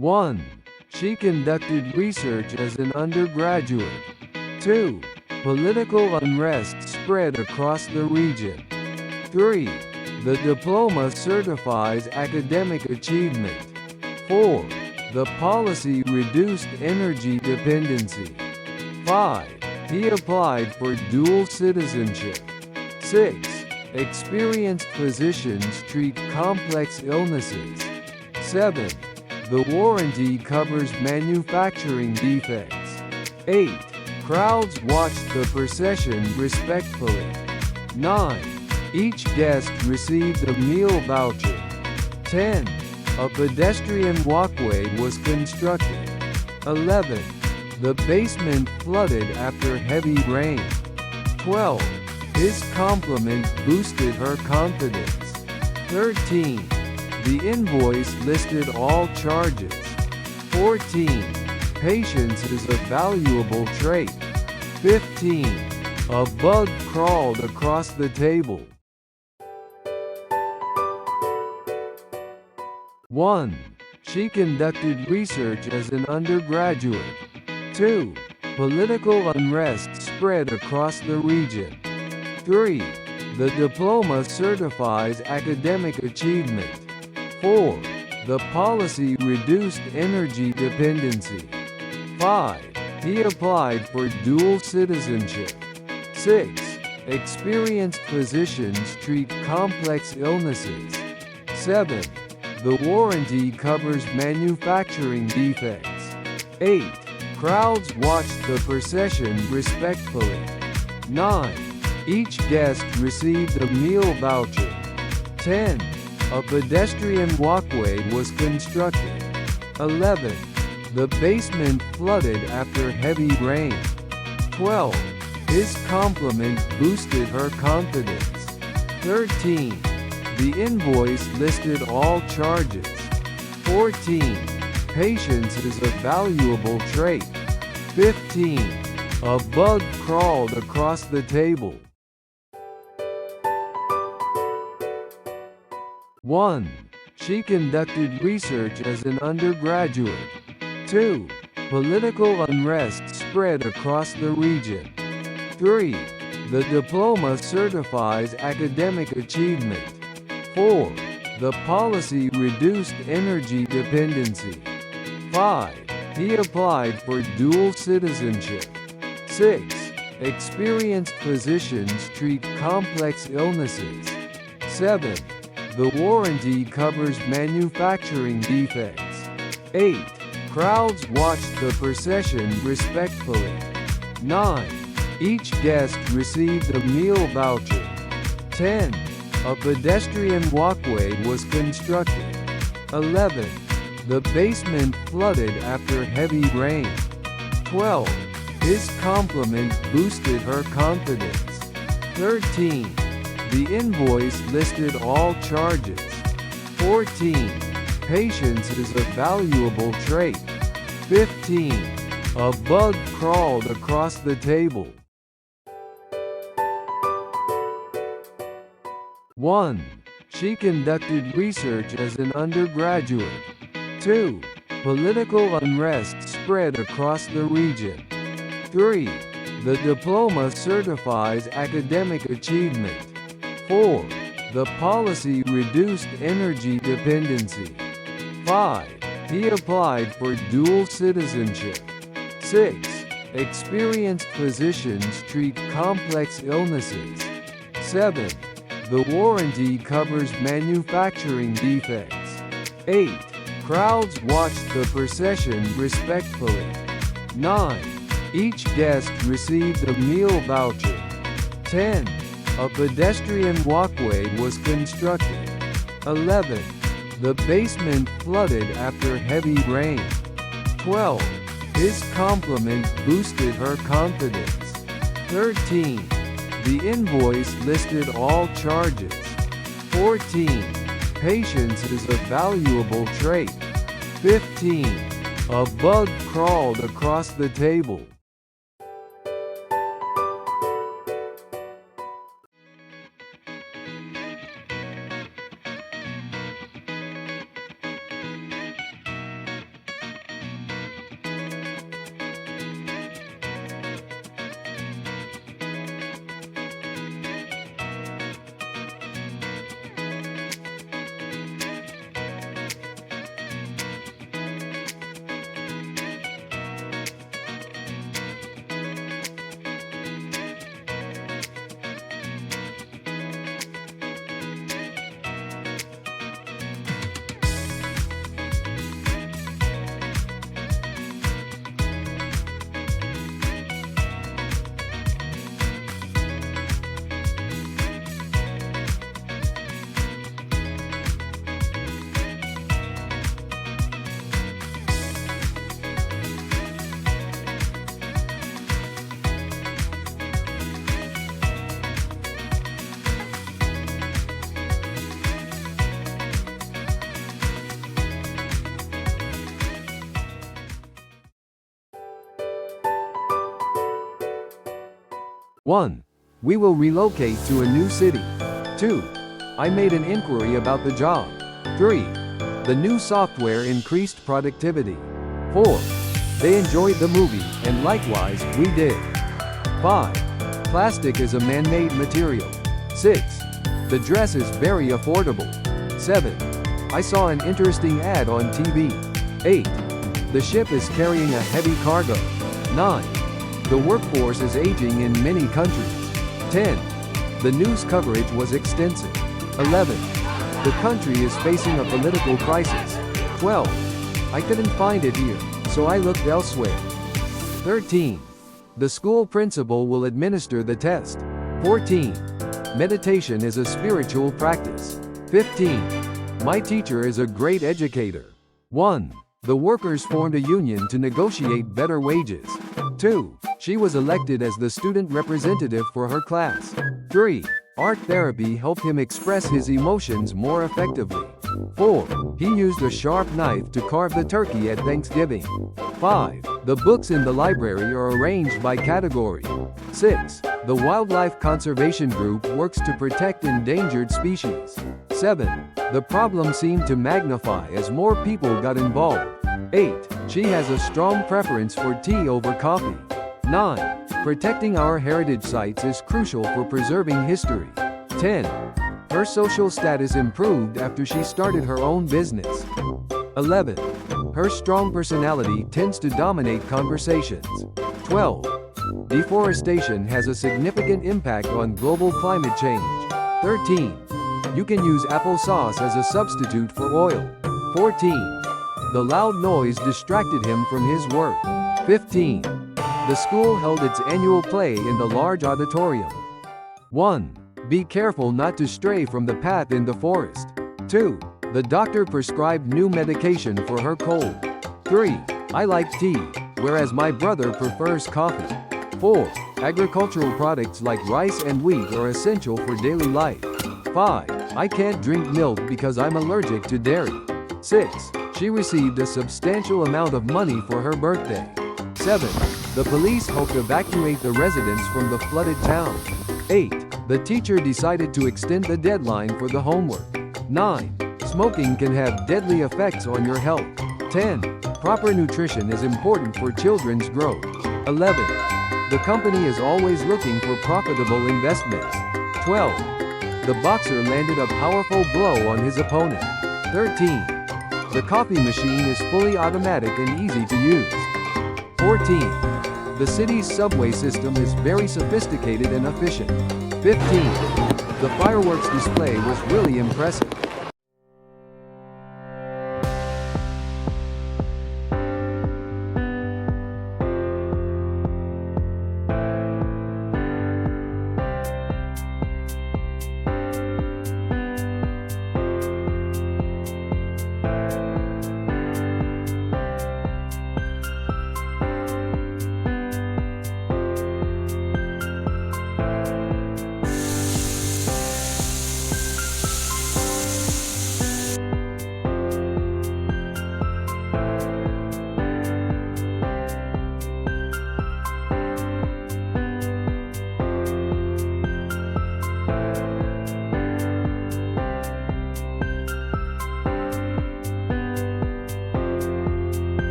1. She conducted research as an undergraduate. 2. Political unrest spread across the region. 3. The diploma certifies academic achievement. 4. The policy reduced energy dependency. 5. He applied for dual citizenship. 6. Experienced physicians treat complex illnesses. 7. The warranty covers manufacturing defects. 8. Crowds watched the procession respectfully. 9. Each guest received a meal voucher. 10. A pedestrian walkway was constructed. 11. The basement flooded after heavy rain. 12. His compliment boosted her confidence. 13. The invoice listed all charges. 14. Patience is a valuable trait. 15. A bug crawled across the table. 1. She conducted research as an undergraduate. 2. Political unrest spread across the region. 3. The diploma certifies academic achievement. 4. The policy reduced energy dependency. 5. He applied for dual citizenship. 6. Experienced physicians treat complex illnesses. 7. The warranty covers manufacturing defects. 8. Crowds watched the procession respectfully. 9. Each guest received a meal voucher. 10. A pedestrian walkway was constructed. 11. The basement flooded after heavy rain. 12. His compliment boosted her confidence. 13. The invoice listed all charges. 14. Patience is a valuable trait. 15. A bug crawled across the table. 1. She conducted research as an undergraduate. 2. Political unrest spread across the region. 3. The diploma certifies academic achievement. 4. The policy reduced energy dependency. 5. He applied for dual citizenship. 6. Experienced physicians treat complex illnesses. 7. The warranty covers manufacturing defects. 8. Crowds watched the procession respectfully. 9. Each guest received a meal voucher. 10. A pedestrian walkway was constructed. 11. The basement flooded after heavy rain. 12. His compliment boosted her confidence. 13. The invoice listed all charges. 14. Patience is a valuable trait. 15. A bug crawled across the table. 1. She conducted research as an undergraduate. 2. Political unrest spread across the region. 3. The diploma certifies academic achievement. 4. The policy reduced energy dependency. 5. He applied for dual citizenship. 6. Experienced physicians treat complex illnesses. 7. The warranty covers manufacturing defects. 8. Crowds watched the procession respectfully. 9. Each guest received a meal voucher. 10. A pedestrian walkway was constructed. 11. The basement flooded after heavy rain. 12. His compliment boosted her confidence. 13. The invoice listed all charges. 14. Patience is a valuable trait. 15. A bug crawled across the table. 1. We will relocate to a new city. 2. I made an inquiry about the job. 3. The new software increased productivity. 4. They enjoyed the movie, and likewise, we did. 5. Plastic is a man-made material. 6. The dress is very affordable. 7. I saw an interesting ad on TV. 8. The ship is carrying a heavy cargo. 9. The workforce is aging in many countries. 10. The news coverage was extensive. 11. The country is facing a political crisis. 12. I couldn't find it here, so I looked elsewhere. 13. The school principal will administer the test. 14. Meditation is a spiritual practice. 15. My teacher is a great educator. 1. The workers formed a union to negotiate better wages. 2. She was elected as the student representative for her class. 3. Art therapy helped him express his emotions more effectively. 4. He used a sharp knife to carve the turkey at Thanksgiving. 5. The books in the library are arranged by category. 6. The Wildlife Conservation Group works to protect endangered species. 7. The problem seemed to magnify as more people got involved. 8. She has a strong preference for tea over coffee. 9. Protecting our heritage sites is crucial for preserving history. 10. Her social status improved after she started her own business. 11. Her strong personality tends to dominate conversations. 12. Deforestation has a significant impact on global climate change. 13. You can use applesauce as a substitute for oil. 14. The loud noise distracted him from his work. 15. The school held its annual play in the large auditorium. 1. Be careful not to stray from the path in the forest. 2. The doctor prescribed new medication for her cold. 3. I like tea, whereas my brother prefers coffee. 4. Agricultural products like rice and wheat are essential for daily life. 5. I can't drink milk because I'm allergic to dairy. 6. She received a substantial amount of money for her birthday. 7. The police hoped to evacuate the residents from the flooded town. 8. The teacher decided to extend the deadline for the homework. 9. Smoking can have deadly effects on your health. 10. Proper nutrition is important for children's growth. 11. The company is always looking for profitable investments. 12. The boxer landed a powerful blow on his opponent. 13. The coffee machine is fully automatic and easy to use. 14. The city's subway system is very sophisticated and efficient. 15. The fireworks display was really impressive.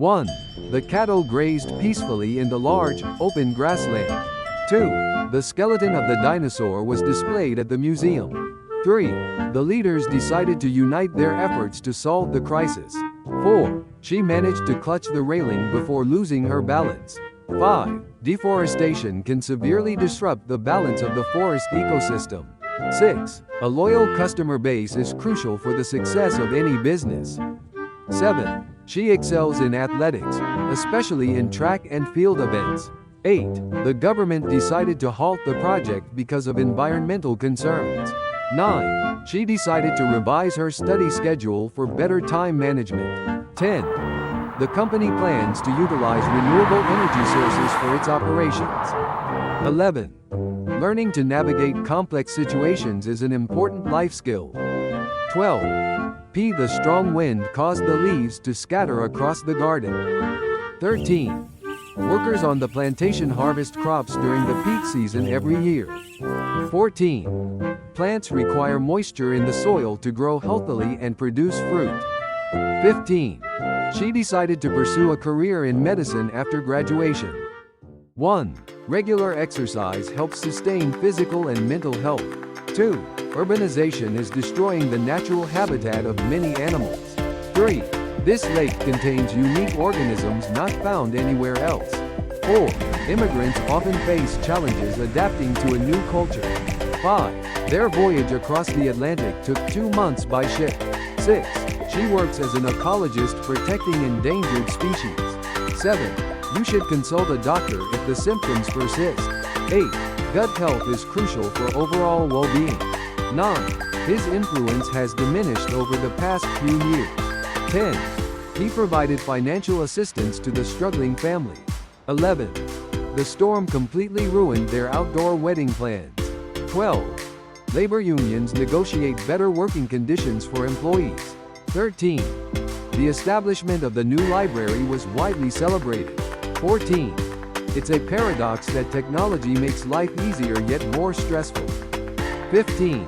One. The cattle grazed peacefully in the large, open grassland. 2. The skeleton of the dinosaur was displayed at the museum. 3. The leaders decided to unite their efforts to solve the crisis. 4. She managed to clutch the railing before losing her balance. 5. Deforestation can severely disrupt the balance of the forest ecosystem. 6. A loyal customer base is crucial for the success of any business. 7. She excels in athletics, especially in track and field events. 8. The government decided to halt the project because of environmental concerns. 9. She decided to revise her study schedule for better time management. 10. The company plans to utilize renewable energy sources for its operations. 11. Learning to navigate complex situations is an important life skill. 12. P. The strong wind caused the leaves to scatter across the garden. 13. Workers on the plantation harvest crops during the peak season every year. 14. Plants require moisture in the soil to grow healthily and produce fruit. 15. She decided to pursue a career in medicine after graduation. 1. Regular exercise helps sustain physical and mental health. 2. Urbanization is destroying the natural habitat of many animals. 3. This lake contains unique organisms not found anywhere else. 4. Immigrants often face challenges adapting to a new culture. 5. Their voyage across the Atlantic took 2 months by ship. 6. She works as an ecologist protecting endangered species. 7. You should consult a doctor if the symptoms persist. 8. Gut health is crucial for overall well-being. 9. His influence has diminished over the past few years. 10. He provided financial assistance to the struggling family. 11. The storm completely ruined their outdoor wedding plans. 12. Labor unions negotiate better working conditions for employees. 13. The establishment of the new library was widely celebrated. 14. It's a paradox that technology makes life easier yet more stressful. 15.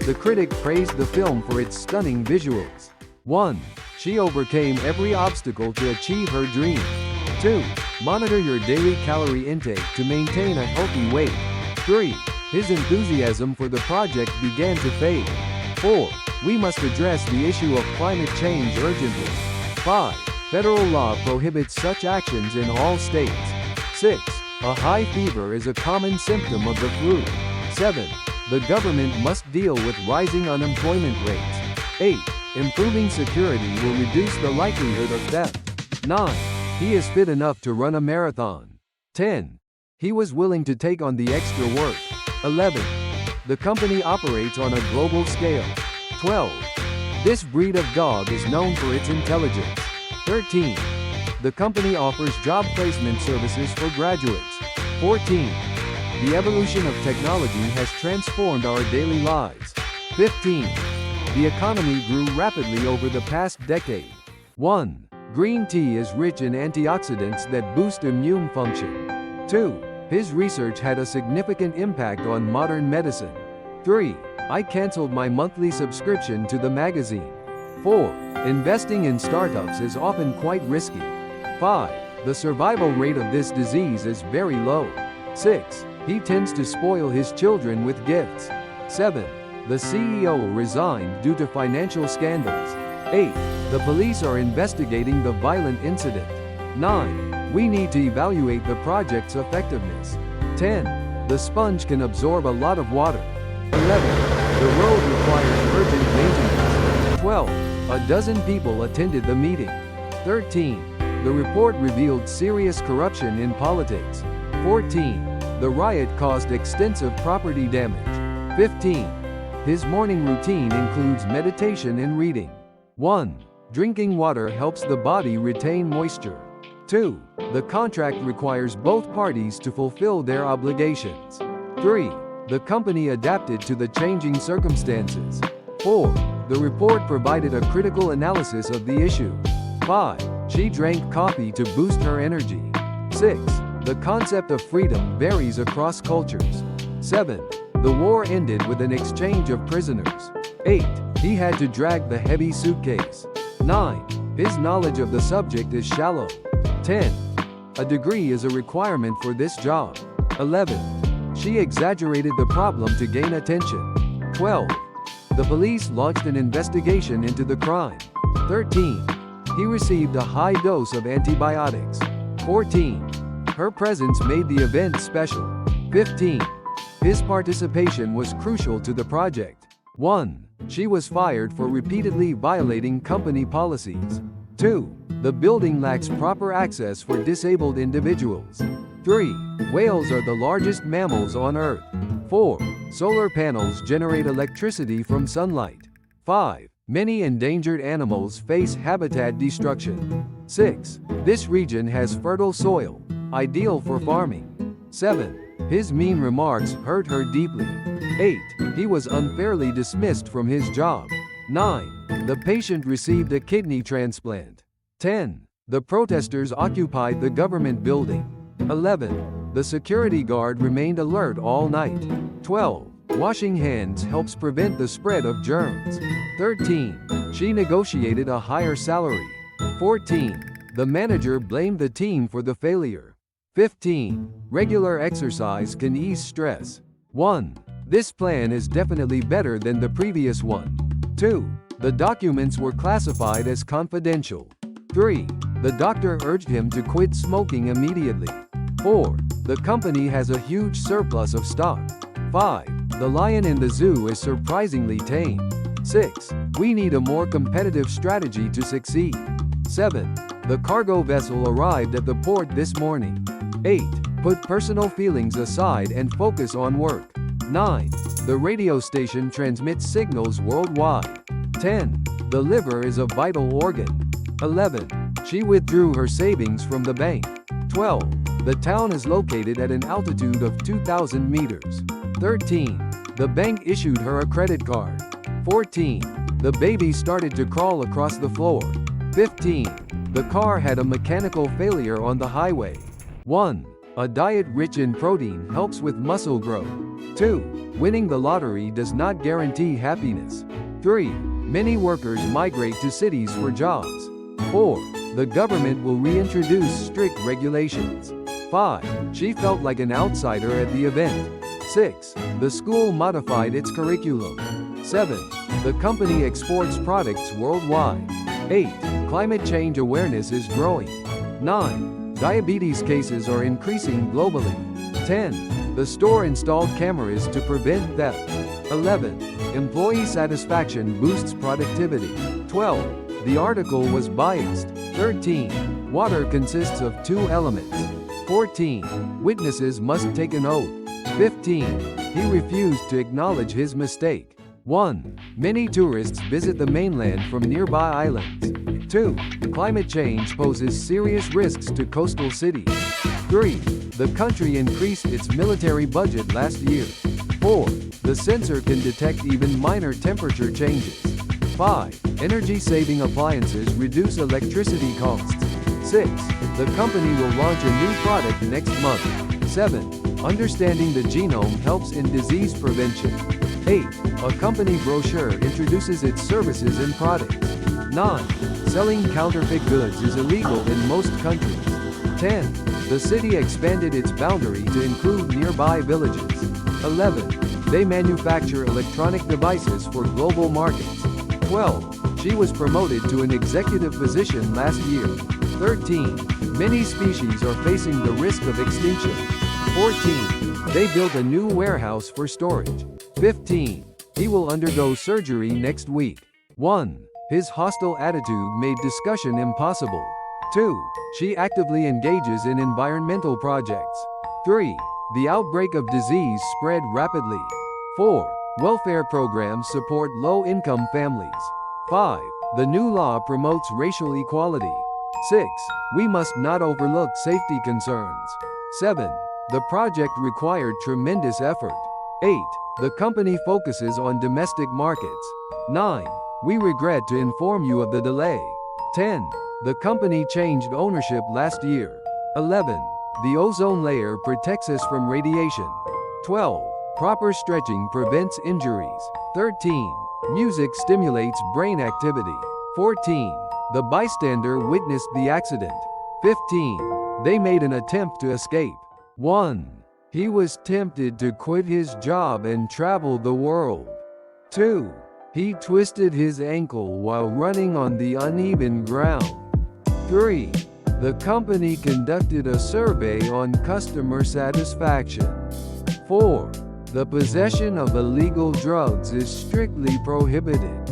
The critic praised the film for its stunning visuals. 1. She overcame every obstacle to achieve her dream. 2. Monitor your daily calorie intake to maintain a healthy weight. 3. His enthusiasm for the project began to fade. 4. We must address the issue of climate change urgently. 5. Federal law prohibits such actions in all states. 6. A high fever is a common symptom of the flu. 7. The government must deal with rising unemployment rates. 8. Improving security will reduce the likelihood of theft. 9. He is fit enough to run a marathon. 10. He was willing to take on the extra work. 11. The company operates on a global scale. 12. This breed of dog is known for its intelligence. 13. The company offers job placement services for graduates. 14. The evolution of technology has transformed our daily lives. 15. The economy grew rapidly over the past decade. 1. Green tea is rich in antioxidants that boost immune function. 2. His research had a significant impact on modern medicine. 3. I canceled my monthly subscription to the magazine. 4. Investing in startups is often quite risky. 5. The survival rate of this disease is very low. 6. He tends to spoil his children with gifts. 7. The CEO resigned due to financial scandals. 8. The police are investigating the violent incident. 9. We need to evaluate the project's effectiveness. 10. The sponge can absorb a lot of water. 11. The road requires urgent maintenance. 12. A dozen people attended the meeting. 13. The report revealed serious corruption in politics. 14. The riot caused extensive property damage. 15. His morning routine includes meditation and reading. 1. Drinking water helps the body retain moisture. 2. The contract requires both parties to fulfill their obligations. 3. The company adapted to the changing circumstances. 4. The report provided a critical analysis of the issue. 5. She drank coffee to boost her energy. 6. The concept of freedom varies across cultures. 7. The war ended with an exchange of prisoners. 8. He had to drag the heavy suitcase. 9. His knowledge of the subject is shallow. 10. A degree is a requirement for this job. 11. She exaggerated the problem to gain attention. 12. The police launched an investigation into the crime. 13. He received a high dose of antibiotics. 14. Her presence made the event special. 15. His participation was crucial to the project. 1. She was fired for repeatedly violating company policies. 2. The building lacks proper access for disabled individuals. 3. Whales are the largest mammals on Earth. 4. Solar panels generate electricity from sunlight. 5. Many endangered animals face habitat destruction. 6. This region has fertile soil, ideal for farming. 7. His mean remarks hurt her deeply. 8. He was unfairly dismissed from his job. 9. The patient received a kidney transplant. 10. The protesters occupied the government building. 11. The security guard remained alert all night. 12. Washing hands helps prevent the spread of germs. 13. She negotiated a higher salary. 14. The manager blamed the team for the failure. 15. Regular exercise can ease stress. 1. This plan is definitely better than the previous one. 2. The documents were classified as confidential. 3. The doctor urged him to quit smoking immediately. 4. The company has a huge surplus of stock. 5. The lion in the zoo is surprisingly tame. 6. We need a more competitive strategy to succeed. 7. The cargo vessel arrived at the port this morning. 8. Put personal feelings aside and focus on work. 9. The radio station transmits signals worldwide. 10. The liver is a vital organ. 11. She withdrew her savings from the bank. 12. The town is located at an altitude of 2,000 meters. 13. The bank issued her a credit card. 14. The baby started to crawl across the floor. 15. The car had a mechanical failure on the highway. 1. A diet rich in protein helps with muscle growth. 2. Winning the lottery does not guarantee happiness. 3. Many workers migrate to cities for jobs. 4. The government will reintroduce strict regulations. 5. She felt like an outsider at the event. 6. The school modified its curriculum. 7. The company exports products worldwide. 8. Climate change awareness is growing. 9. Diabetes cases are increasing globally. 10. The store installed cameras to prevent theft. 11. Employee satisfaction boosts productivity. 12. The article was biased. 13. Water consists of 2 elements. 14. Witnesses must take an oath. 15. He refused to acknowledge his mistake. 1. Many tourists visit the mainland from nearby islands. 2. Climate change poses serious risks to coastal cities. 3. The country increased its military budget last year. 4. The sensor can detect even minor temperature changes. 5. Energy-saving appliances reduce electricity costs. 6. The company will launch a new product next month. 7. Understanding the genome helps in disease prevention. 8. A company brochure introduces its services and products. 9. Selling counterfeit goods is illegal in most countries. 10. The city expanded its boundary to include nearby villages. 11. They manufacture electronic devices for global markets. 12. She was promoted to an executive position last year. 13. Many species are facing the risk of extinction. 14. They built a new warehouse for storage. 15. He will undergo surgery next week. 1. His hostile attitude made discussion impossible. 2. She actively engages in environmental projects. 3. The outbreak of disease spread rapidly. 4. Welfare programs support low-income families. 5. The new law promotes racial equality. 6. We must not overlook safety concerns. 7. The project required tremendous effort. 8. The company focuses on domestic markets. 9. We regret to inform you of the delay. 10. The company changed ownership last year. 11. The ozone layer protects us from radiation. 12. Proper stretching prevents injuries. 13. Music stimulates brain activity. 14. The bystander witnessed the accident. 15. They made an attempt to escape. 1. He was tempted to quit his job and travel the world. 2. He twisted his ankle while running on the uneven ground. 3. The company conducted a survey on customer satisfaction. 4. The possession of illegal drugs is strictly prohibited.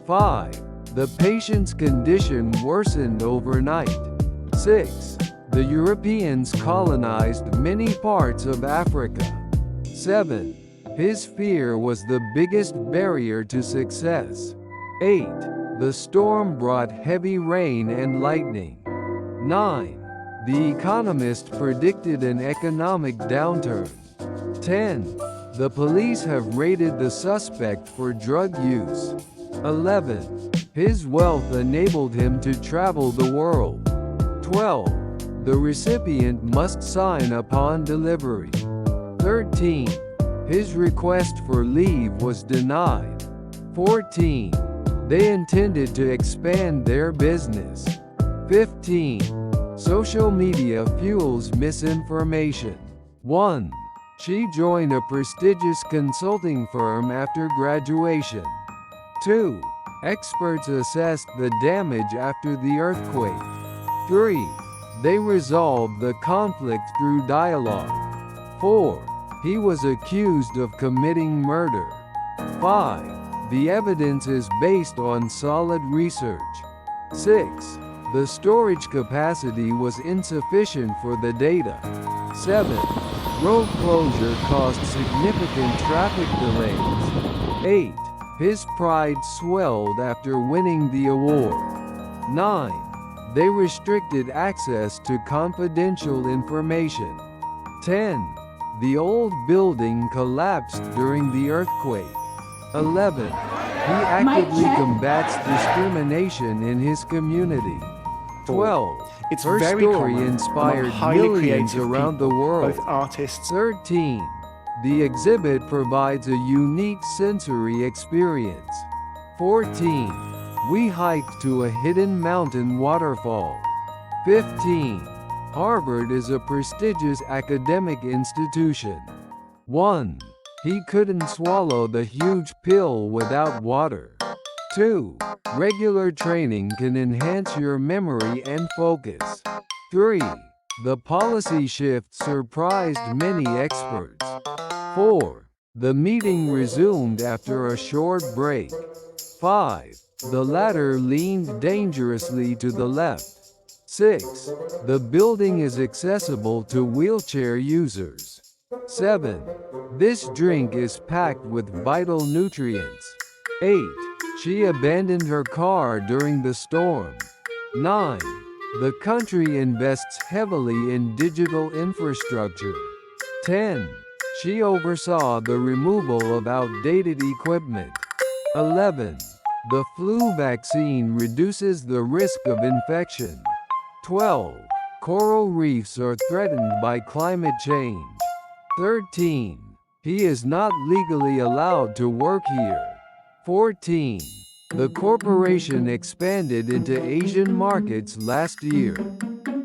5. The patient's condition worsened overnight. 6. The Europeans colonized many parts of Africa. 7. His fear was the biggest barrier to success. 8. The storm brought heavy rain and lightning. 9. The Economist predicted an economic downturn. 10. The police have raided the suspect for drug use. 11. His wealth enabled him to travel the world. 12. The recipient must sign upon delivery. 13. His request for leave was denied. 14. They intended to expand their business. 15. Social media fuels misinformation. 1. She joined a prestigious consulting firm after graduation. 2. Experts assessed the damage after the earthquake. 3. They resolved the conflict through dialogue. 4. He was accused of committing murder. 5. The evidence is based on solid research. 6. The storage capacity was insufficient for the data. 7. Road closure caused significant traffic delays. 8. His pride swelled after winning the award. 9. They restricted access to confidential information. 10. The old building collapsed during the earthquake. 11. He actively combats discrimination in his community. 12. It's Her very story common inspired among highly millions creative around the people, world. both artists. 13. The exhibit provides a unique sensory experience. 14. We hiked to a hidden mountain waterfall. 15. Harvard is a prestigious academic institution. 1. He couldn't swallow the huge pill without water. 2. Regular training can enhance your memory and focus. 3. The policy shift surprised many experts. 4. The meeting resumed after a short break. 5. The ladder leaned dangerously to the left. 6. The building is accessible to wheelchair users. 7. This drink is packed with vital nutrients. 8. She abandoned her car during the storm. 9. The country invests heavily in digital infrastructure. 10. She oversaw the removal of outdated equipment. 11. The flu vaccine reduces the risk of infection. 12. Coral reefs are threatened by climate change. 13. He is not legally allowed to work here. 14. The corporation expanded into Asian markets last year.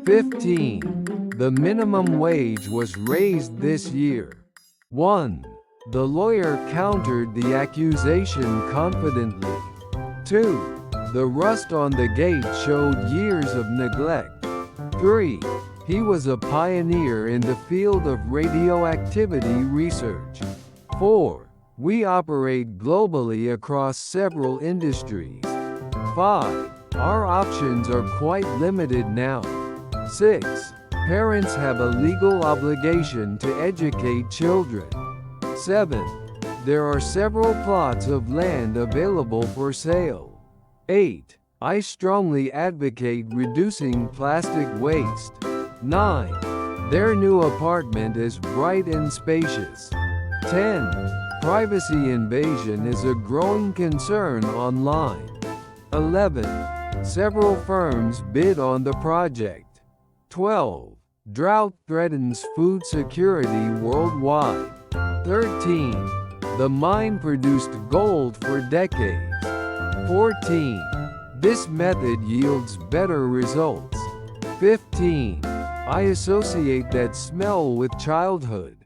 15. The minimum wage was raised this year. 1. The lawyer countered the accusation confidently. 2. The rust on the gate showed years of neglect. 3. He was a pioneer in the field of radioactivity research. 4. We operate globally across several industries. 5. Our options are quite limited now. 6. Parents have a legal obligation to educate children. 7. There are several plots of land available for sale. 8. I strongly advocate reducing plastic waste. 9. Their new apartment is bright and spacious. 10. Privacy invasion is a growing concern online. 11. Several firms bid on the project. 12. Drought threatens food security worldwide. 13. The mine produced gold for decades. 14. This method yields better results. 15. I associate that smell with childhood.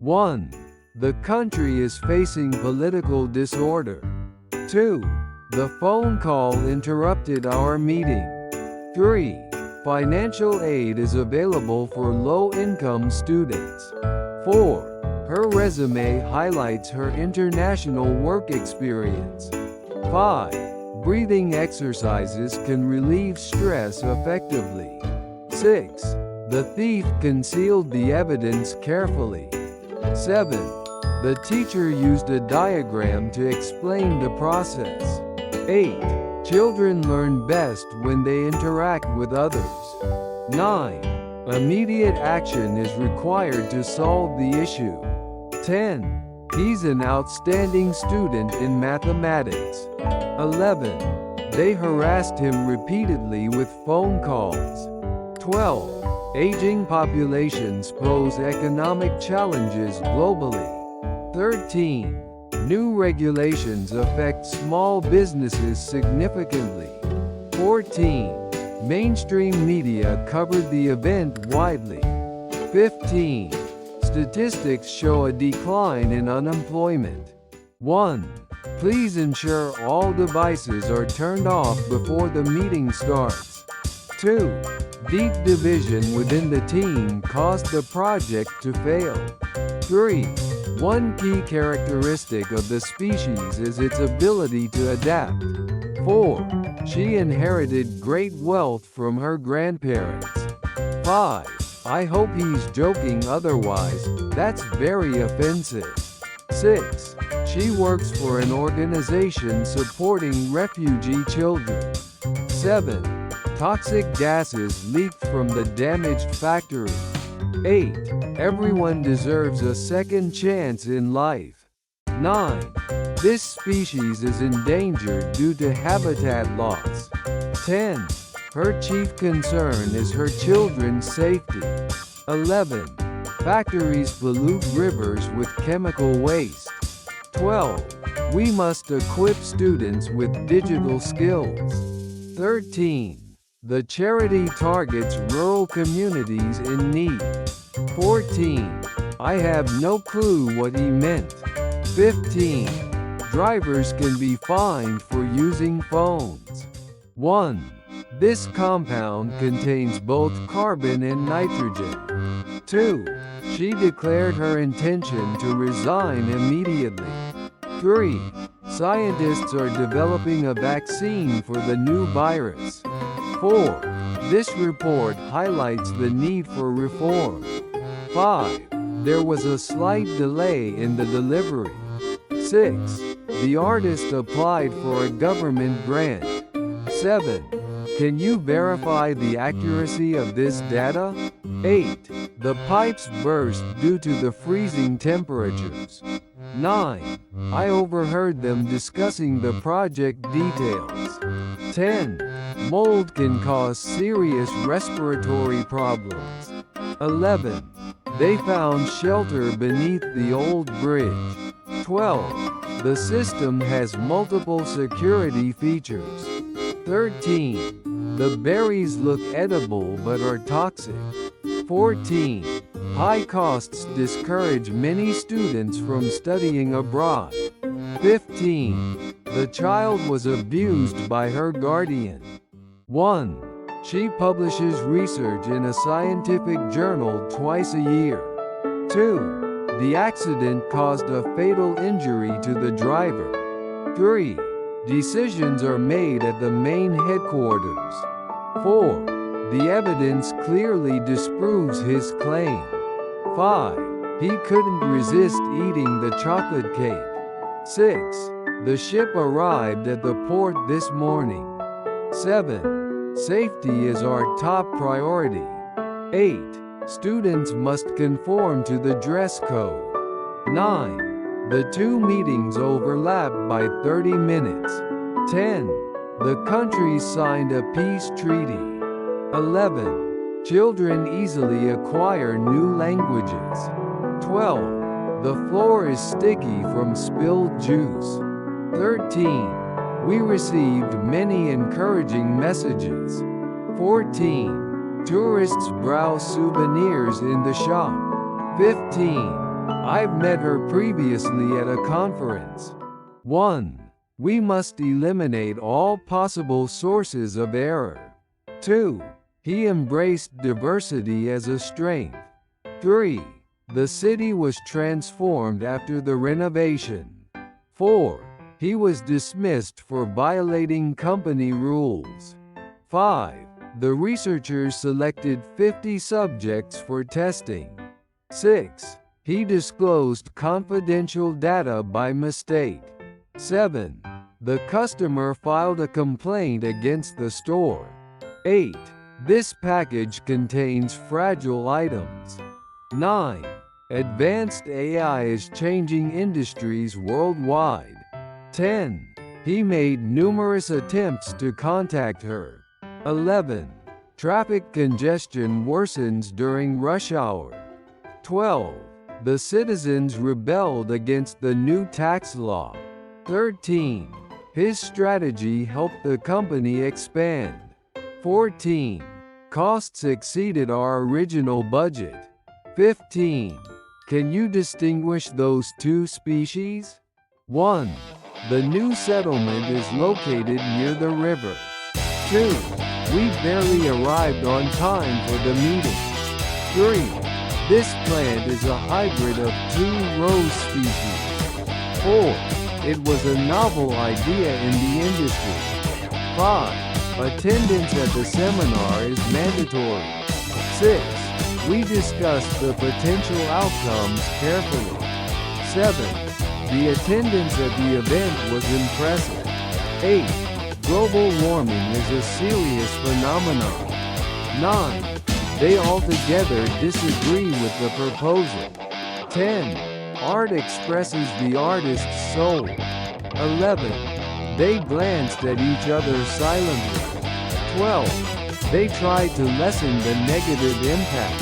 1. The country is facing political disorder. 2. The phone call interrupted our meeting. 3. Financial aid is available for low-income students. 4. Her resume highlights her international work experience. 5. Breathing exercises can relieve stress effectively. 6. The thief concealed the evidence carefully. 7. The teacher used a diagram to explain the process. 8. Children learn best when they interact with others. 9. Immediate action is required to solve the issue. 10. He's an outstanding student in mathematics. 11. They harassed him repeatedly with phone calls. 12. Aging populations pose economic challenges globally. 13. New regulations affect small businesses significantly. 14. Mainstream media covered the event widely. 15. Statistics show a decline in unemployment. 1. Please ensure all devices are turned off before the meeting starts. 2. Deep division within the team caused the project to fail. 3. One key characteristic of the species is its ability to adapt. 4. She inherited great wealth from her grandparents. 5. I hope he's joking, otherwise, that's very offensive. 6. She works for an organization supporting refugee children. 7. Toxic gases leaked from the damaged factory. 8. Everyone deserves a second chance in life. 9. This species is endangered due to habitat loss. 10. Her chief concern is her children's safety. 11. Factories pollute rivers with chemical waste. 12. We must equip students with digital skills. 13. The charity targets rural communities in need. 14. I have no clue what he meant. 15. Drivers can be fined for using phones. 1. This compound contains both carbon and nitrogen. 2. She declared her intention to resign immediately. 3. Scientists are developing a vaccine for the new virus. 4. This report highlights the need for reform. 5. There was a slight delay in the delivery. 6. The artist applied for a government grant. 7. Can you verify the accuracy of this data? 8. The pipes burst due to the freezing temperatures. 9. I overheard them discussing the project details. 10. Mold can cause serious respiratory problems. 11. They found shelter beneath the old bridge. 12. The system has multiple security features. 13. The berries look edible but are toxic. 14. High costs discourage many students from studying abroad. 15. The child was abused by her guardian. 1. She publishes research in a scientific journal twice a year. 2. The accident caused a fatal injury to the driver. 3. Decisions are made at the main headquarters. 4. The evidence clearly disproves his claim. 5. He couldn't resist eating the chocolate cake. 6. The ship arrived at the port this morning. 7. Safety is our top priority. 8. Students must conform to the dress code. 9. The two meetings overlap by 30 minutes. 10. The countries signed a peace treaty. 11. Children easily acquire new languages. 12. The floor is sticky from spilled juice. 13. We received many encouraging messages. 14. Tourists browse souvenirs in the shop. 15. I've met her previously at a conference. 1. We must eliminate all possible sources of error. 2. He embraced diversity as a strength. 3. The city was transformed after the renovation. 4. He was dismissed for violating company rules. 5. The researchers selected 50 subjects for testing. 6. He disclosed confidential data by mistake. 7. The customer filed a complaint against the store. 8. This package contains fragile items. 9. Advanced AI is changing industries worldwide. 10. He made numerous attempts to contact her. 11. Traffic congestion worsens during rush hour. 12. The citizens rebelled against the new tax law. 13. His strategy helped the company expand. 14. Costs exceeded our original budget. 15. Can you distinguish those two species? 1. The new settlement is located near the river. 2. We barely arrived on time for the meeting. 3. This plant is a hybrid of 2 rose species. 4. It was a novel idea in the industry. 5. Attendance at the seminar is mandatory. 6. We discussed the potential outcomes carefully. 7. The attendance at the event was impressive. 8. Global warming is a serious phenomenon. 9. They altogether disagree with the proposal. 10. Art expresses the artist's soul. 11. They glanced at each other silently. 12. They tried to lessen the negative impact.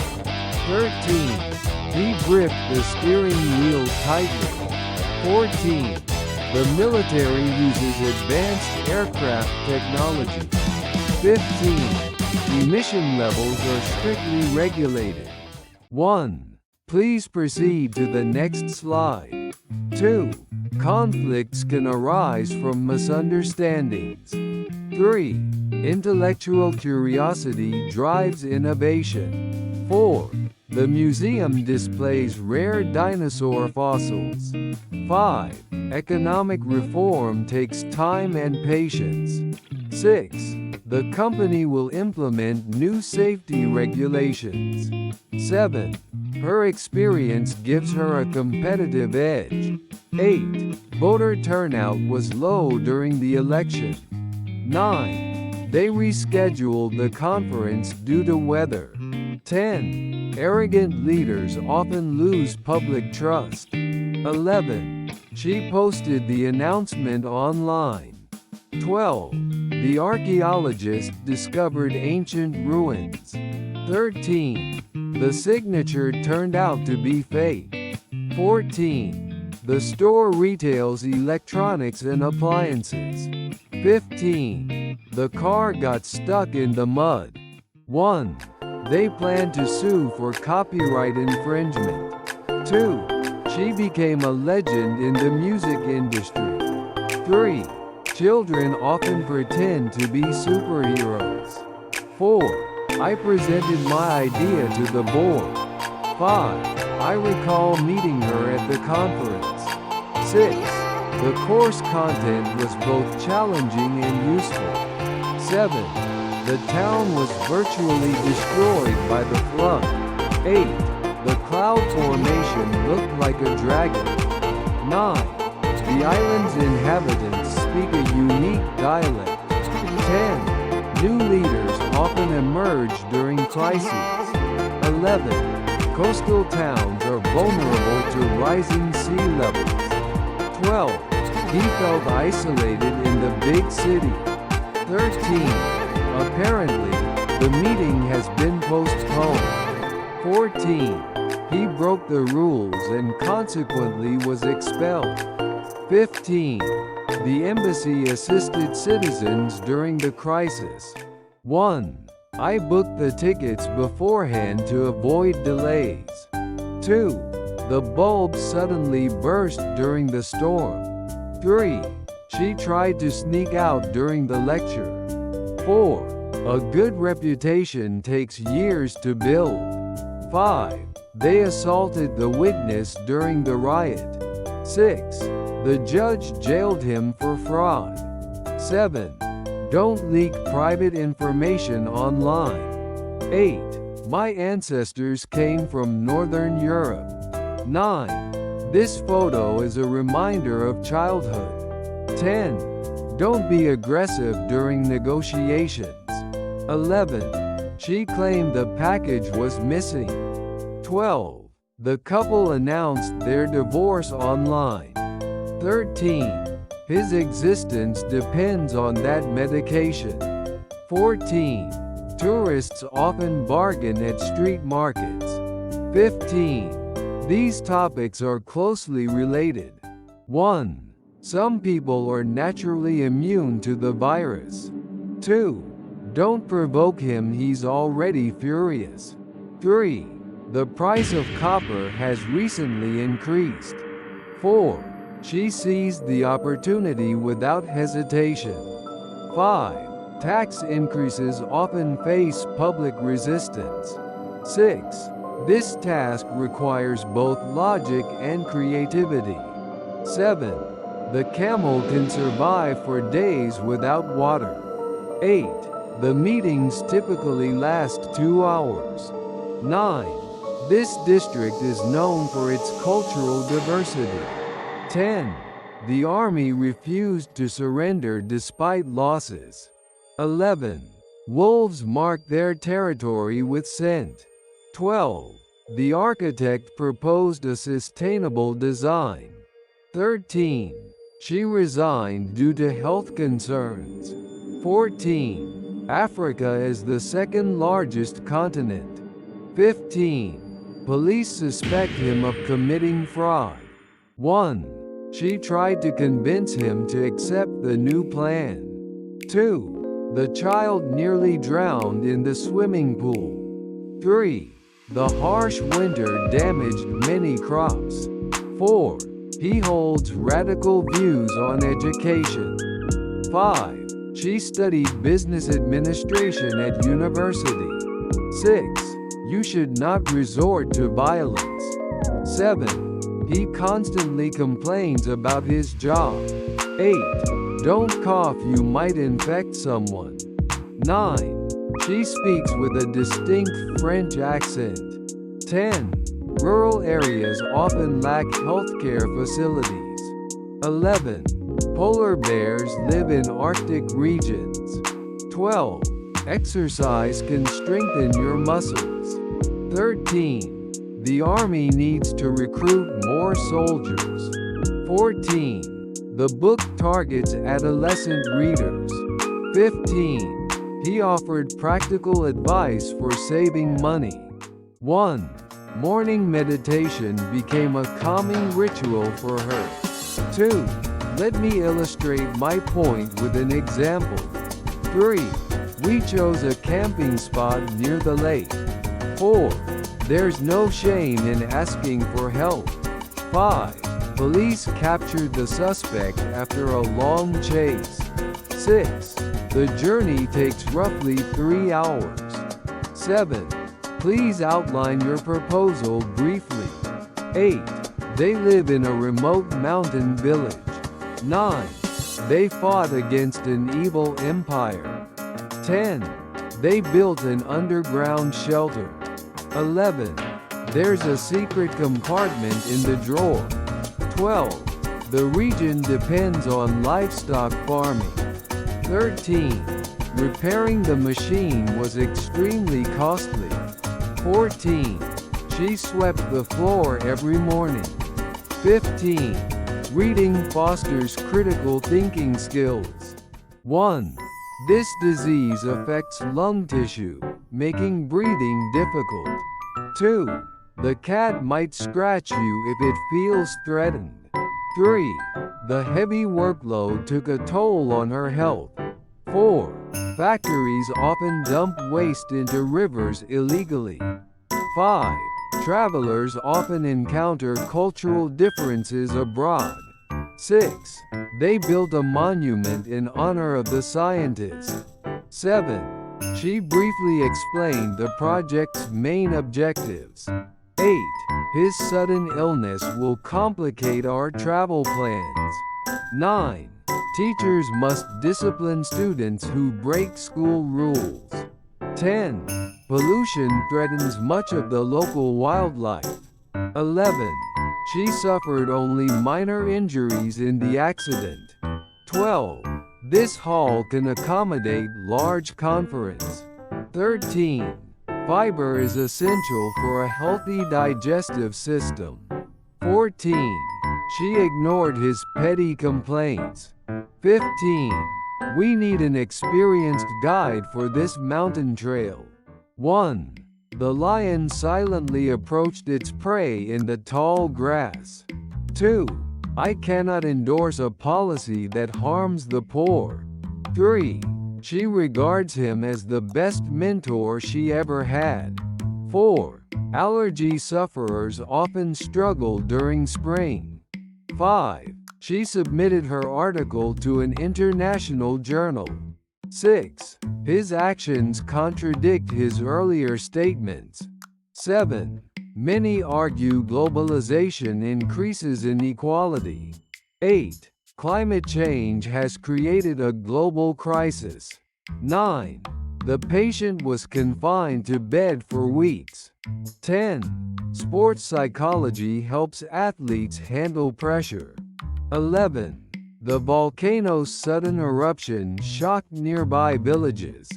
13. He gripped the steering wheel tightly. 14. The military uses advanced aircraft technology. 15. Emission levels are strictly regulated. 1. Please proceed to the next slide. 2. Conflicts can arise from misunderstandings. 3. Intellectual curiosity drives innovation. 4. The museum displays rare dinosaur fossils. 5. Economic reform takes time and patience. 6. The company will implement new safety regulations. 7. Her experience gives her a competitive edge. 8. Voter turnout was low during the election. 9. They rescheduled the conference due to weather. 10. Arrogant leaders often lose public trust. 11. She posted the announcement online. 12. The archaeologist discovered ancient ruins. 13. The signature turned out to be fake. 14. The store retails electronics and appliances. 15. The car got stuck in the mud. 1. They plan to sue for copyright infringement. 2. She became a legend in the music industry. 3. Children often pretend to be superheroes. 4. I presented my idea to the board. 5. I recall meeting her at the conference. 6. The course content was both challenging and useful. 7. The town was virtually destroyed by the flood. 8. The cloud formation looked like a dragon. 9. The island's inhabitants speak a unique dialect. 10. New leaders often emerge during crises. 11. Coastal towns are vulnerable to rising sea levels. 12. He felt isolated in the big city. 13. Apparently, the meeting has been postponed. 14. He broke the rules and consequently was expelled. 15. The embassy assisted citizens during the crisis. 1. I booked the tickets beforehand to avoid delays. 2. The bulb suddenly burst during the storm. 3. She tried to sneak out during the lecture. 4. A good reputation takes years to build. 5. They assaulted the witness during the riot. 6. The judge jailed him for fraud. 7. Don't leak private information online. 8. My ancestors came from Northern Europe. 9. This photo is a reminder of childhood. 10. Don't be aggressive during negotiations. 11. She claimed the package was missing. 12. The couple announced their divorce online. 13. His existence depends on that medication. 14. Tourists often bargain at street markets. 15. These topics are closely related. 1. Some people are naturally immune to the virus. 2. Don't provoke him, he's already furious. 3. The price of copper has recently increased. 4. She seized the opportunity without hesitation. 5. Tax increases often face public resistance. 6. This task requires both logic and creativity. 7. The camel can survive for days without water. 8. The meetings typically last 2 hours. 9. This district is known for its cultural diversity. 10. The army refused to surrender despite losses. 11. Wolves mark their territory with scent. 12. The architect proposed a sustainable design. 13. She resigned due to health concerns. 14. Africa is the second largest continent. 15. Police suspect him of committing fraud. 1. She tried to convince him to accept the new plan. 2. The child nearly drowned in the swimming pool. 3. The harsh winter damaged many crops. 4. He holds radical views on education. 5. She studied business administration at university. 6. You should not resort to violence. 7. He constantly complains about his job. 8. Don't cough, you might infect someone. 9. She speaks with a distinct French accent. 10. Rural areas often lack healthcare facilities. 11. Polar bears live in Arctic regions. 12. Exercise can strengthen your muscles. 13. The army needs to recruit more soldiers. 14. The book targets adolescent readers. 15. He offered practical advice for saving money. 1. Morning meditation became a calming ritual for her. 2. Let me illustrate my point with an example. 3. We chose a camping spot near the lake. 4. There's no shame in asking for help. 5. Police captured the suspect after a long chase. 6. The journey takes roughly 3 hours. 7. Please outline your proposal briefly. 8. They live in a remote mountain village. 9. They fought against an evil empire. 10. They built an underground shelter. 11. There's a secret compartment in the drawer. 12. The region depends on livestock farming. 13. Repairing the machine was extremely costly. 14. She swept the floor every morning. 15. Reading fosters critical thinking skills. 1. This disease affects lung tissue, making breathing difficult. 2. The cat might scratch you if it feels threatened. 3. The heavy workload took a toll on her health. 4. Factories often dump waste into rivers illegally. 5. Travelers often encounter cultural differences abroad. 6. They built a monument in honor of the scientist. 7. She briefly explained the project's main objectives. 8. His sudden illness will complicate our travel plans. 9. Teachers must discipline students who break school rules. 10. Pollution threatens much of the local wildlife. 11. She suffered only minor injuries in the accident. 12. This hall can accommodate large conference. 13. Fiber is essential for a healthy digestive system. 14. She ignored his petty complaints. 15. We need an experienced guide for this mountain trail. 1. The lion silently approached its prey in the tall grass. 2. I cannot endorse a policy that harms the poor. 3. She regards him as the best mentor she ever had. 4. Allergy sufferers often struggle during spring. 5. She submitted her article to an international journal. 6. His actions contradict his earlier statements. 7. Many argue globalization increases inequality. 8. Climate change has created a global crisis. 9. The patient was confined to bed for weeks. 10. Sports psychology helps athletes handle pressure. 11. The volcano's sudden eruption shocked nearby villages.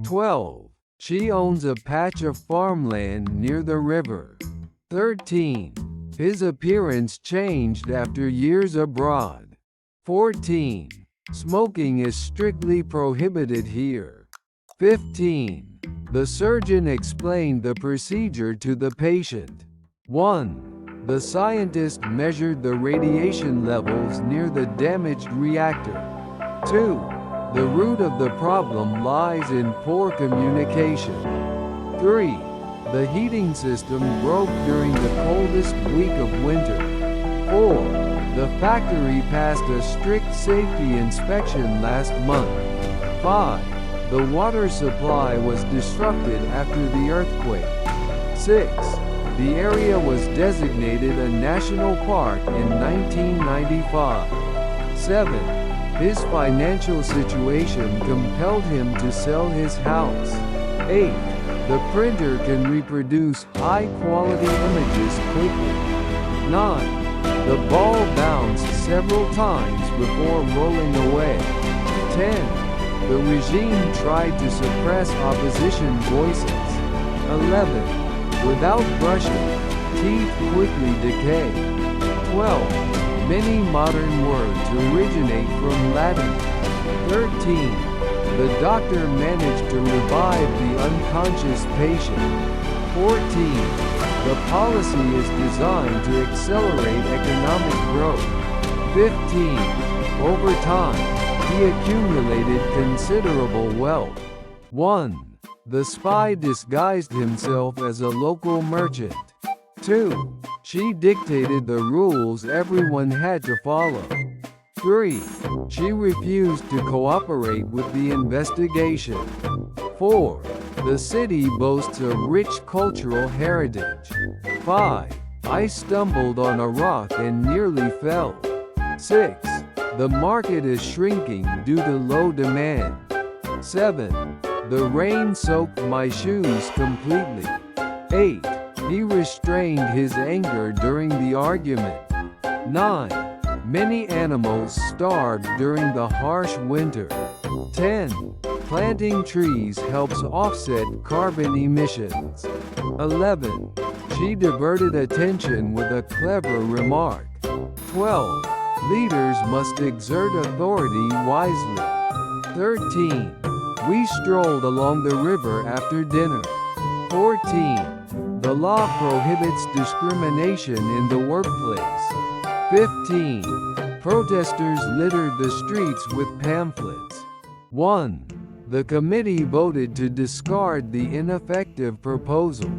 12. She owns a patch of farmland near the river. 13. His appearance changed after years abroad. 14. Smoking is strictly prohibited here. 15. The surgeon explained the procedure to the patient. 1. The scientist measured the radiation levels near the damaged reactor. 2. The root of the problem lies in poor communication. 3. The heating system broke during the coldest week of winter. 4. The factory passed a strict safety inspection last month. 5. The water supply was disrupted after the earthquake. 6. The area was designated a national park in 1995. 7. His financial situation compelled him to sell his house. 8. The printer can reproduce high-quality images quickly. 9. The ball bounced several times before rolling away. 10. The regime tried to suppress opposition voices. 11. Without brushing, teeth quickly decay. 12. Many modern words originate from Latin. 13. The doctor managed to revive the unconscious patient. 14. The policy is designed to accelerate economic growth. 15. Over time, he accumulated considerable wealth. 1. The spy disguised himself as a local merchant. 2. She dictated the rules everyone had to follow. 3. She refused to cooperate with the investigation. 4. The city boasts a rich cultural heritage. 5. I stumbled on a rock and nearly fell. 6. The market is shrinking due to low demand. 7. The rain soaked my shoes completely. 8. He restrained his anger during the argument. 9. Many animals starved during the harsh winter. 10. Planting trees helps offset carbon emissions. 11. She diverted attention with a clever remark. 12. Leaders must exert authority wisely. 13. We strolled along the river after dinner. 14. The law prohibits discrimination in the workplace. 15. Protesters littered the streets with pamphlets. 1. The committee voted to discard the ineffective proposal.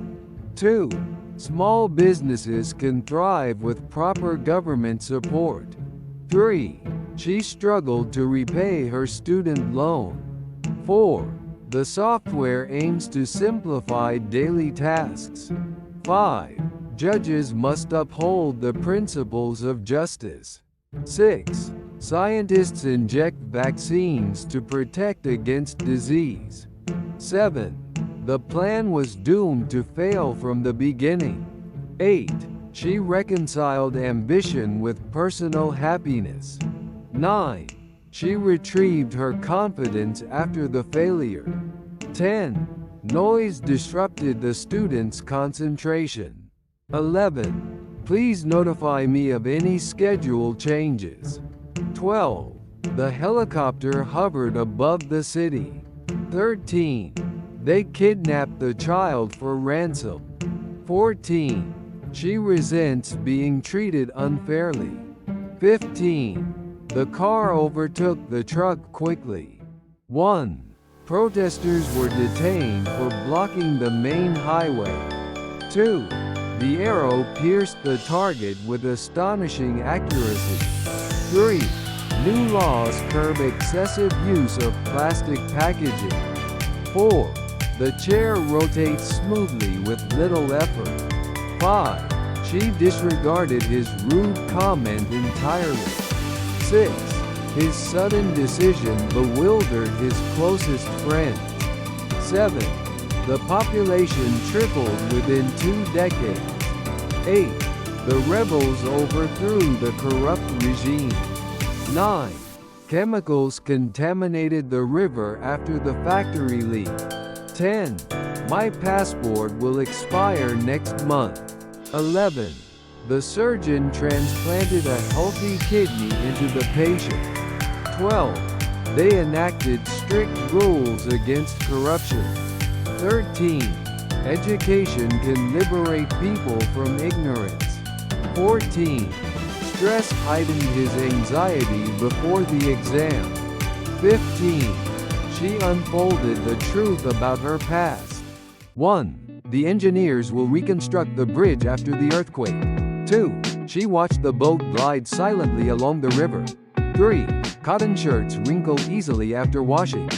2. Small businesses can thrive with proper government support. 3. She struggled to repay her student loan. 4. The software aims to simplify daily tasks. 5. Judges must uphold the principles of justice. 6. Scientists inject vaccines to protect against disease. 7. The plan was doomed to fail from the beginning. 8. She reconciled ambition with personal happiness. 9. She retrieved her confidence after the failure. 10. Noise disrupted the students' concentration. 11. Please notify me of any schedule changes. 12. The helicopter hovered above the city. 13. They kidnapped the child for ransom. 14. She resents being treated unfairly. 15. The car overtook the truck quickly. 1. Protesters were detained for blocking the main highway. 2. The arrow pierced the target with astonishing accuracy. 3. New laws curb excessive use of plastic packaging. 4. The chair rotates smoothly with little effort. 5. She disregarded his rude comment entirely. 6. His sudden decision bewildered his closest friends. 7. The population tripled within 2 decades. 8. The rebels overthrew the corrupt regime. 9. Chemicals contaminated the river after the factory leak. 10. My passport will expire next month. 11. The surgeon transplanted a healthy kidney into the patient. 12. They enacted strict rules against corruption. 13. Education can liberate people from ignorance. 14. Stress heightened his anxiety before the exam. 15. She unfolded the truth about her past. 1. The engineers will reconstruct the bridge after the earthquake. 2. She watched the boat glide silently along the river. 3. Cotton shirts wrinkle easily after washing.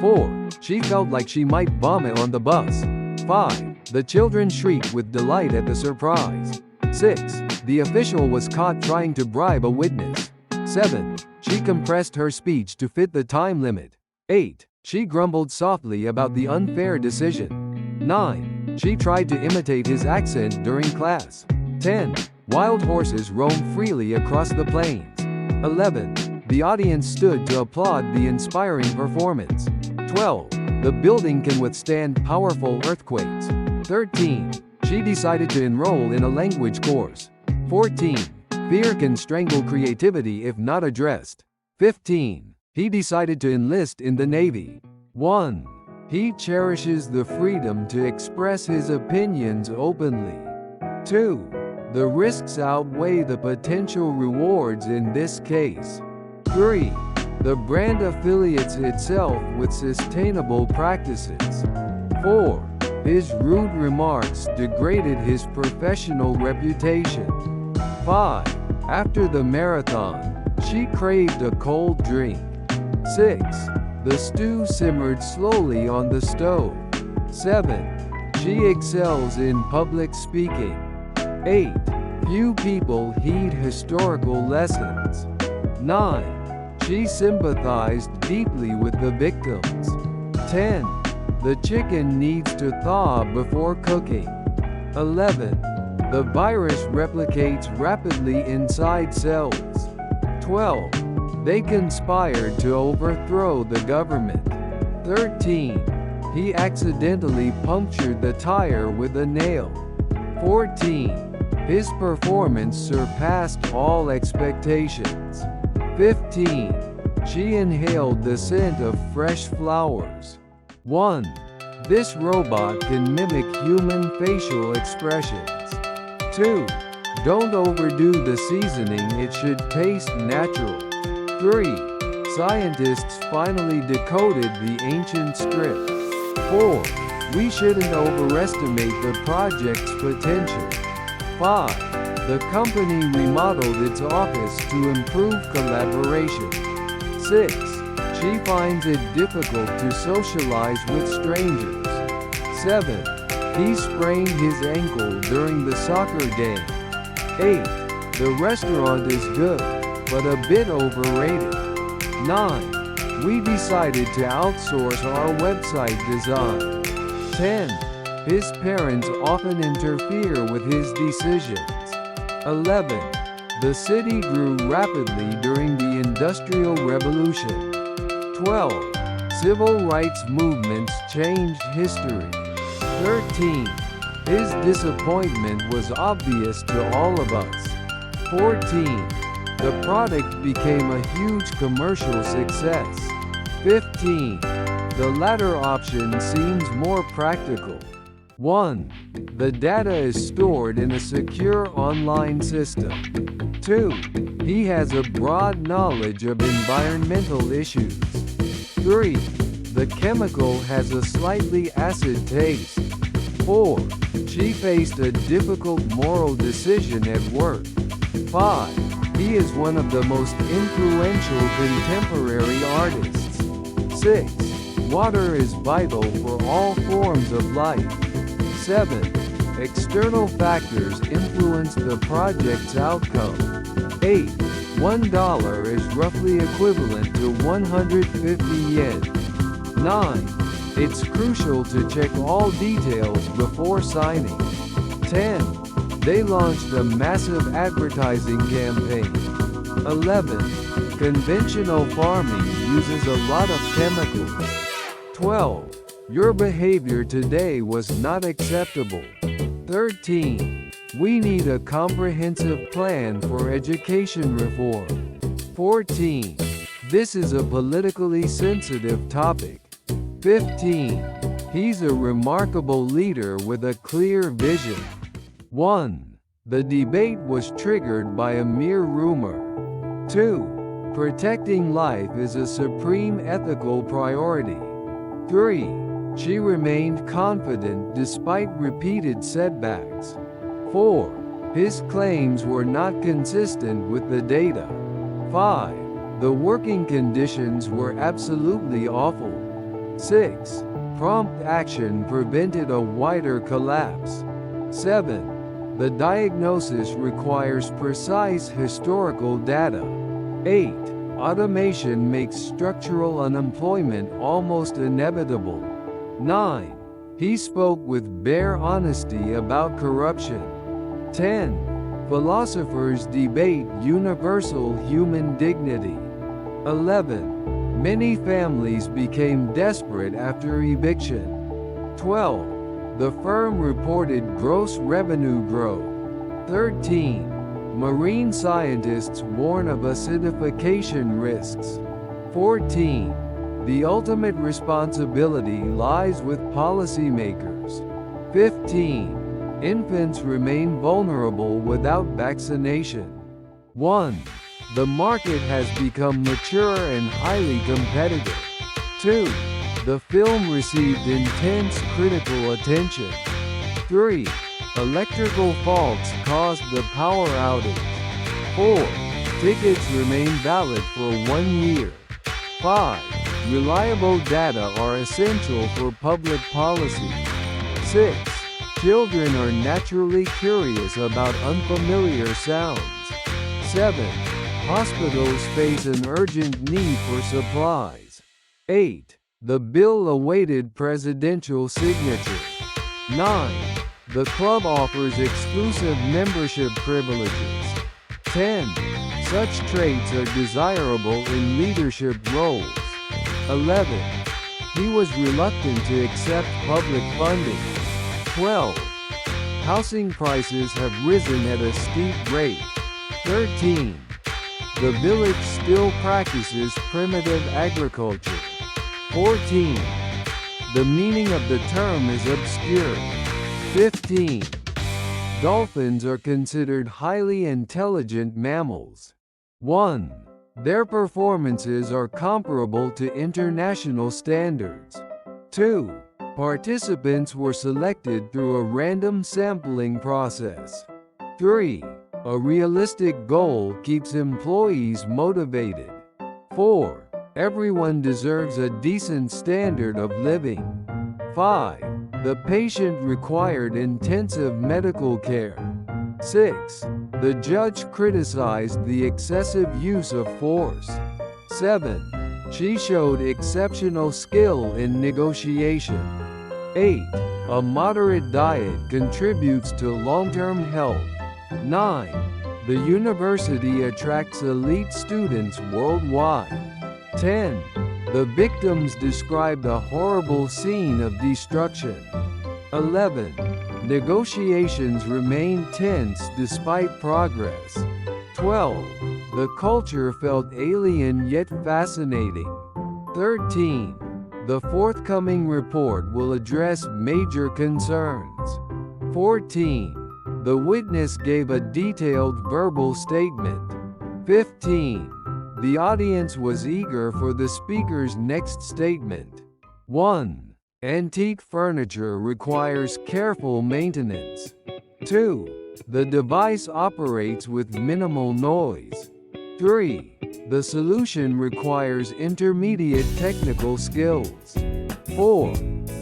4. She felt like she might vomit on the bus. 5. The children shrieked with delight at the surprise. 6. The official was caught trying to bribe a witness. 7. She compressed her speech to fit the time limit. 8. She grumbled softly about the unfair decision. 9. She tried to imitate his accent during class. 10. Wild horses roamed freely across the plains. 11. The audience stood to applaud the inspiring performance. 12. The building can withstand powerful earthquakes. 13. She decided to enroll in a language course. 14. Fear can strangle creativity if not addressed. 15. He decided to enlist in the Navy. 1. He cherishes the freedom to express his opinions openly. 2. The risks outweigh the potential rewards in this case. 3. The brand affiliates itself with sustainable practices. 4. His rude remarks degraded his professional reputation. 5. After the marathon, she craved a cold drink. 6. The stew simmered slowly on the stove. 7. She excels in public speaking. 8. Few people heed historical lessons. 9. She sympathized deeply with the victims. 10. The chicken needs to thaw before cooking. 11. The virus replicates rapidly inside cells. 12. They conspired to overthrow the government. 13. He accidentally punctured the tire with a nail. 14. His performance surpassed all expectations. 15. She inhaled the scent of fresh flowers. 1. This robot can mimic human facial expressions. 2. Don't overdo the seasoning, it should taste natural. 3. Scientists finally decoded the ancient script. 4. We shouldn't overestimate the project's potential. 5. The company remodeled its office to improve collaboration. 6. She finds it difficult to socialize with strangers. 7. He sprained his ankle during the soccer game. 8. The restaurant is good, but a bit overrated. 9. We decided to outsource our website design. 10. His parents often interfere with his decisions. 11. The city grew rapidly during the Industrial Revolution. 12. Civil rights movements changed history. 13. His disappointment was obvious to all of us. 14. The product became a huge commercial success. 15. The latter option seems more practical. 1. The data is stored in a secure online system. 2. He has a broad knowledge of environmental issues. 3. The chemical has a slightly acid taste. 4. She faced a difficult moral decision at work. 5. He is one of the most influential contemporary artists. 6. Water is vital for all forms of life. 7. External factors influence the project's outcome. 8. $1 is roughly equivalent to 150 yen. 9. It's crucial to check all details before signing. 10. They launched a massive advertising campaign. 11. Conventional farming uses a lot of chemicals. 12. Your behavior today was not acceptable. 13. We need a comprehensive plan for education reform. 14. This is a politically sensitive topic. 15. He's a remarkable leader with a clear vision. 1. The debate was triggered by a mere rumor. 2. Protecting life is a supreme ethical priority. 3. She remained confident despite repeated setbacks. 4. His claims were not consistent with the data. 5. The working conditions were absolutely awful. 6. Prompt action prevented a wider collapse. 7. The diagnosis requires precise historical data. 8. Automation makes structural unemployment almost inevitable. 9. He spoke with bare honesty about corruption. 10. Philosophers debate universal human dignity. 11. Many families became desperate after eviction. 12. The firm reported gross revenue growth. 13. Marine scientists warn of acidification risks. 14. The ultimate responsibility lies with policymakers. 15. Infants remain vulnerable without vaccination. 1. The market has become mature and highly competitive. 2. The film received intense critical attention. 3. Electrical faults caused the power outage. 4. Tickets remain valid for 1 year. 5. Reliable data are essential for public policy. 6. Children are naturally curious about unfamiliar sounds. 7. Hospitals face an urgent need for supplies. 8. The bill awaited presidential signature. 9. The club offers exclusive membership privileges. 10. Such traits are desirable in leadership roles. 11. He was reluctant to accept public funding. 12. Housing prices have risen at a steep rate. 13. The village still practices primitive agriculture. 14. The meaning of the term is obscure. 15. Dolphins are considered highly intelligent mammals. 1. Their performances are comparable to international standards. 2. Participants were selected through a random sampling process. 3. A realistic goal keeps employees motivated. 4. Everyone deserves a decent standard of living. 5. The patient required intensive medical care. 6. The judge criticized the excessive use of force. 7. She showed exceptional skill in negotiation. 8. A moderate diet contributes to long-term health. 9. The university attracts elite students worldwide. 10. The victims described a horrible scene of destruction. 11. Negotiations remained tense despite progress. 12. The culture felt alien yet fascinating. 13. The forthcoming report will address major concerns. 14. The witness gave a detailed verbal statement. 15. The audience was eager for the speaker's next statement. 1. Antique furniture requires careful maintenance. 2. The device operates with minimal noise. 3. The solution requires intermediate technical skills. 4.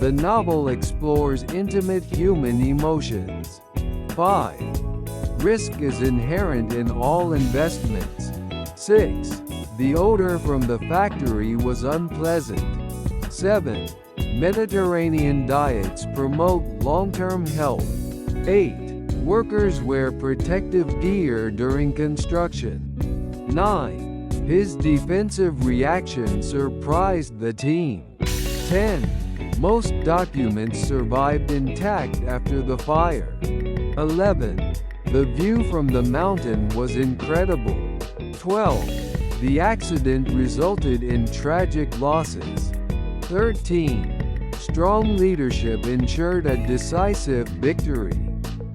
The novel explores intimate human emotions. 5. Risk is inherent in all investments. 6. The odor from the factory was unpleasant. 7. Mediterranean diets promote long-term health. 8. Workers wear protective gear during construction. 9. His defensive reaction surprised the team. 10. Most documents survived intact after the fire. 11. The view from the mountain was incredible. 12. The accident resulted in tragic losses. 13. Strong leadership ensured a decisive victory.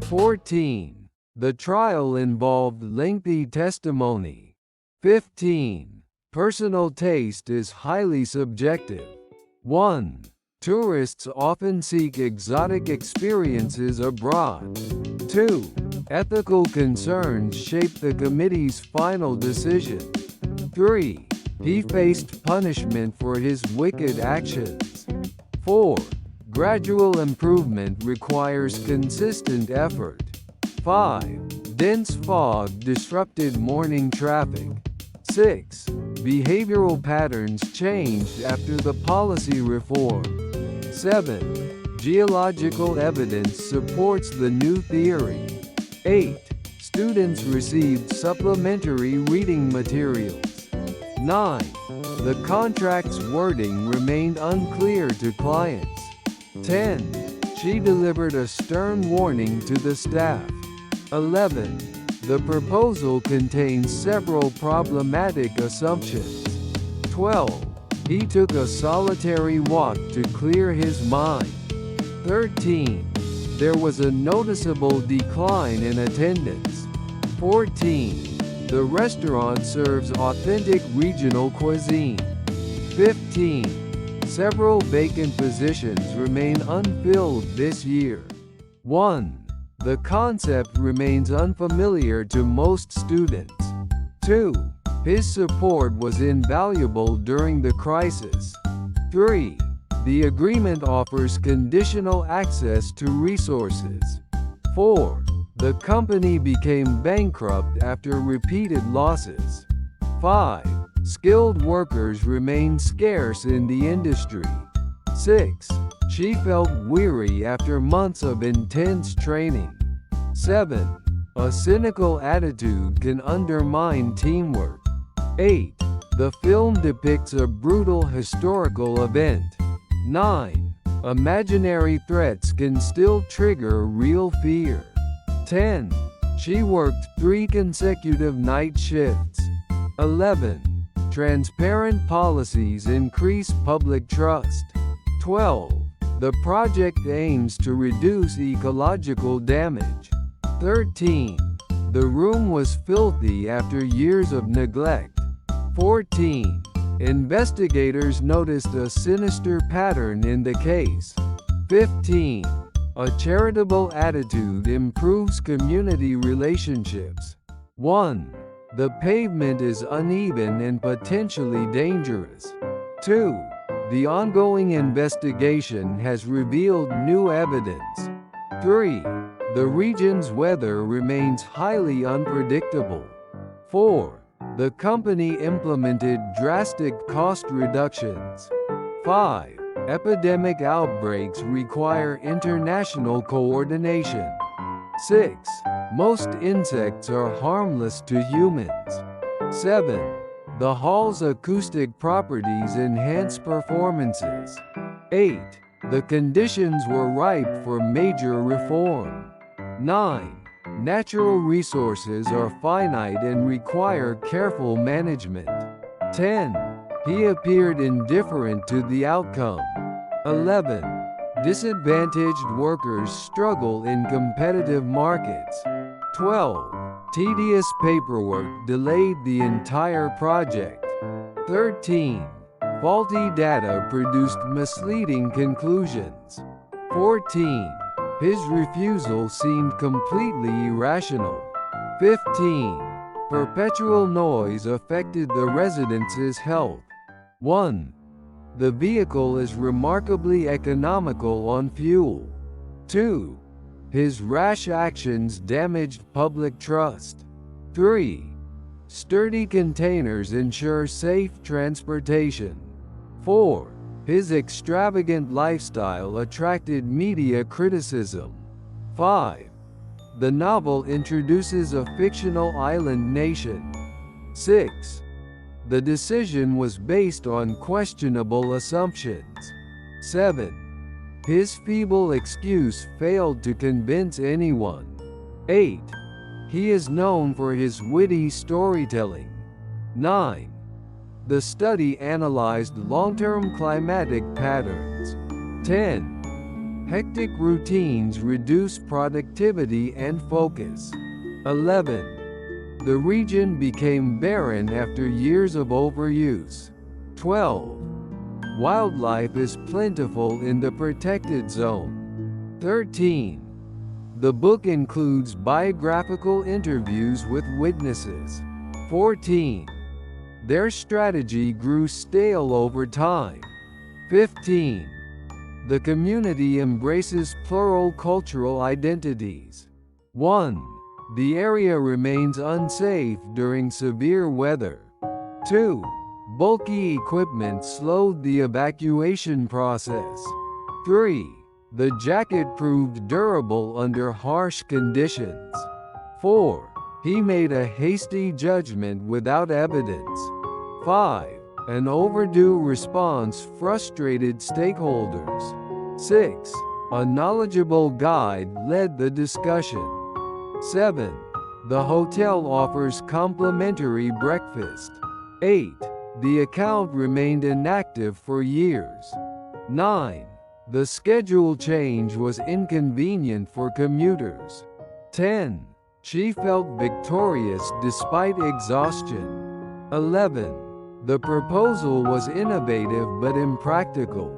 14. The trial involved lengthy testimony. 15. Personal taste is highly subjective. 1. Tourists often seek exotic experiences abroad. 2. Ethical concerns shape the committee's final decision. 3. He faced punishment for his wicked actions. 4. Gradual improvement requires consistent effort. 5. Dense fog disrupted morning traffic. 6. Behavioral patterns changed after the policy reform. 7. Geological evidence supports the new theory. 8. Students received supplementary reading materials. 9. The contract's wording remained unclear to clients. 10. She delivered a stern warning to the staff. 11. The proposal contains several problematic assumptions. 12. He took a solitary walk to clear his mind. 13. There was a noticeable decline in attendance. 14. The restaurant serves authentic regional cuisine. 15. Several vacant positions remain unfilled this year. 1. The concept remains unfamiliar to most students. 2. His support was invaluable during the crisis. 3. The agreement offers conditional access to resources. 4. The company became bankrupt after repeated losses. 5. Skilled workers remain scarce in the industry. 6. She felt weary after months of intense training. 7. A cynical attitude can undermine teamwork. 8. The film depicts a brutal historical event. 9. Imaginary threats can still trigger real fear. 10. She worked 3 consecutive night shifts. 11. Transparent policies increase public trust. 12. The project aims to reduce ecological damage. 13. The room was filthy after years of neglect. 14. Investigators noticed a sinister pattern in the case. 15. A charitable attitude improves community relationships. 1. The pavement is uneven and potentially dangerous. 2. The ongoing investigation has revealed new evidence. 3. The region's weather remains highly unpredictable. 4. The company implemented drastic cost reductions. 5. Epidemic outbreaks require international coordination. 6. Most insects are harmless to humans. 7. The hall's acoustic properties enhance performances. 8. The conditions were ripe for major reform. 9. Natural resources are finite and require careful management. 10. He appeared indifferent to the outcome. 11. Disadvantaged workers struggle in competitive markets. 12. Tedious paperwork delayed the entire project. 13. Faulty data produced misleading conclusions. 14. His refusal seemed completely irrational. 15. Perpetual noise affected the residents' health. 1. The vehicle is remarkably economical on fuel. 2. His rash actions damaged public trust. 3. Sturdy containers ensure safe transportation. 4. His extravagant lifestyle attracted media criticism. 5. The novel introduces a fictional island nation. 6. The decision was based on questionable assumptions. 7. His feeble excuse failed to convince anyone. 8. He is known for his witty storytelling. 9. The study analyzed long-term climatic patterns. 10. Hectic routines reduce productivity and focus. 11. The region became barren after years of overuse. 12. Wildlife is plentiful in the protected zone. 13. The book includes biographical interviews with witnesses. 14. Their strategy grew stale over time. 15. The community embraces plural cultural identities. 1. The area remains unsafe during severe weather. 2. Bulky equipment slowed the evacuation process. 3. The jacket proved durable under harsh conditions. 4. He made a hasty judgment without evidence. 5. An overdue response frustrated stakeholders. 6. A knowledgeable guide led the discussion. 7. The hotel offers complimentary breakfast. 8. The account remained inactive for years. 9. The schedule change was inconvenient for commuters. 10. She felt victorious despite exhaustion. 11. The proposal was innovative but impractical.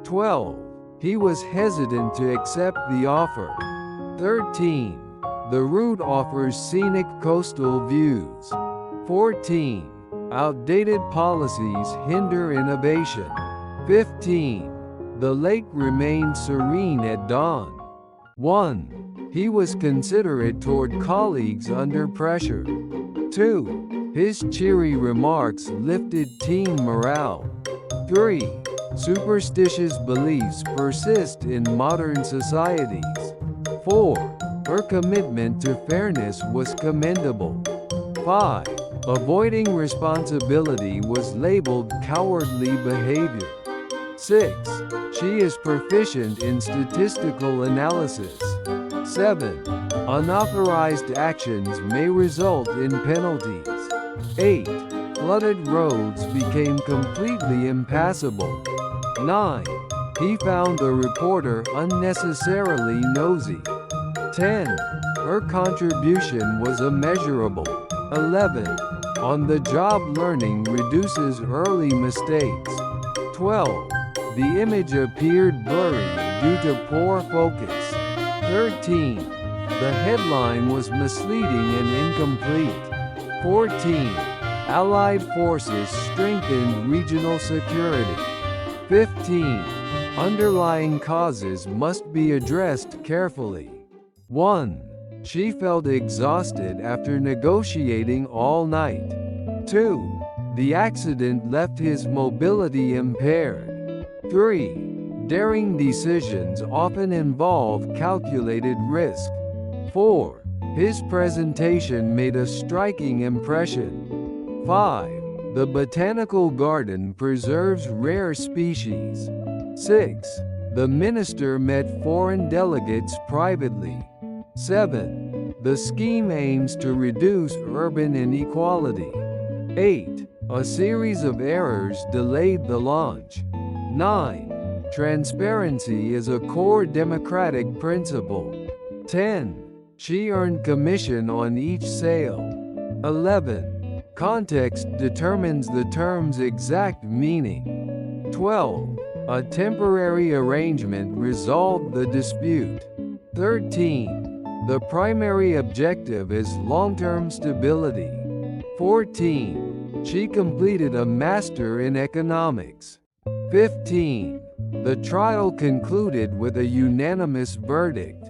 12. He was hesitant to accept the offer. 13. The route offers scenic coastal views. 14. Outdated policies hinder innovation. 15. The lake remained serene at dawn. 1. He was considerate toward colleagues under pressure. 2. His cheery remarks lifted team morale. 3. Superstitious beliefs persist in modern societies. 4. Her commitment to fairness was commendable. 5. Avoiding responsibility was labeled cowardly behavior. 6. She is proficient in statistical analysis. 7. Unauthorized actions may result in penalties. 8. Flooded roads became completely impassable. 9. He found the reporter unnecessarily nosy. 10. Her contribution was immeasurable. 11. On-the-job learning reduces early mistakes. 12. The image appeared blurry due to poor focus. 13. The headline was misleading and incomplete. 14. Allied forces strengthened regional security. 15. Underlying causes must be addressed carefully. 1. She felt exhausted after negotiating all night. 2. The accident left his mobility impaired. 3. Daring decisions often involve calculated risk. 4. His presentation made a striking impression. 5. The botanical garden preserves rare species. 6. The minister met foreign delegates privately. 7. The scheme aims to reduce urban inequality. 8. A series of errors delayed the launch. 9. Transparency is a core democratic principle. 10. She earned commission on each sale. 11. Context determines the term's exact meaning. 12. A temporary arrangement resolved the dispute. 13. The primary objective is long-term stability. 14. She completed a master in economics. 15. The trial concluded with a unanimous verdict.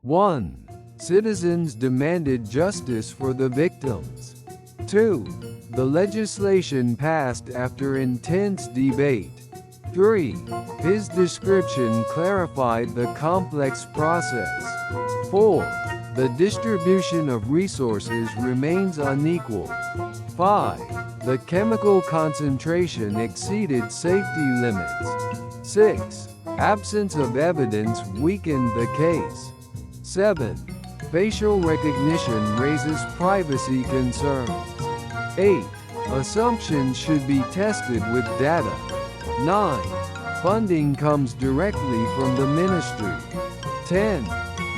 1. Citizens demanded justice for the victims. 2. The legislation passed after intense debate. 3. His description clarified the complex process. 4. The distribution of resources remains unequal. 5. The chemical concentration exceeded safety limits. 6. Absence of evidence weakened the case. 7. Facial recognition raises privacy concerns. 8. Assumptions should be tested with data. 9. Funding comes directly from the ministry. 10.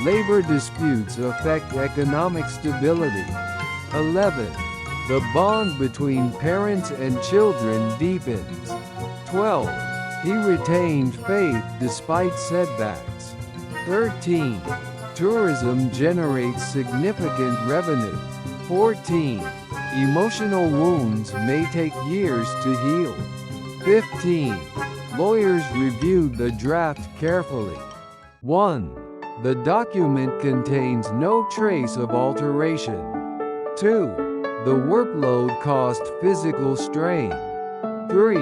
Labor disputes affect economic stability. 11. The bond between parents and children deepens. 12. He retained faith despite setbacks. 13. Tourism generates significant revenue. 14. Emotional wounds may take years to heal. 15. Lawyers reviewed the draft carefully. 1. The document contains no trace of alteration. 2. The workload caused physical strain. 3.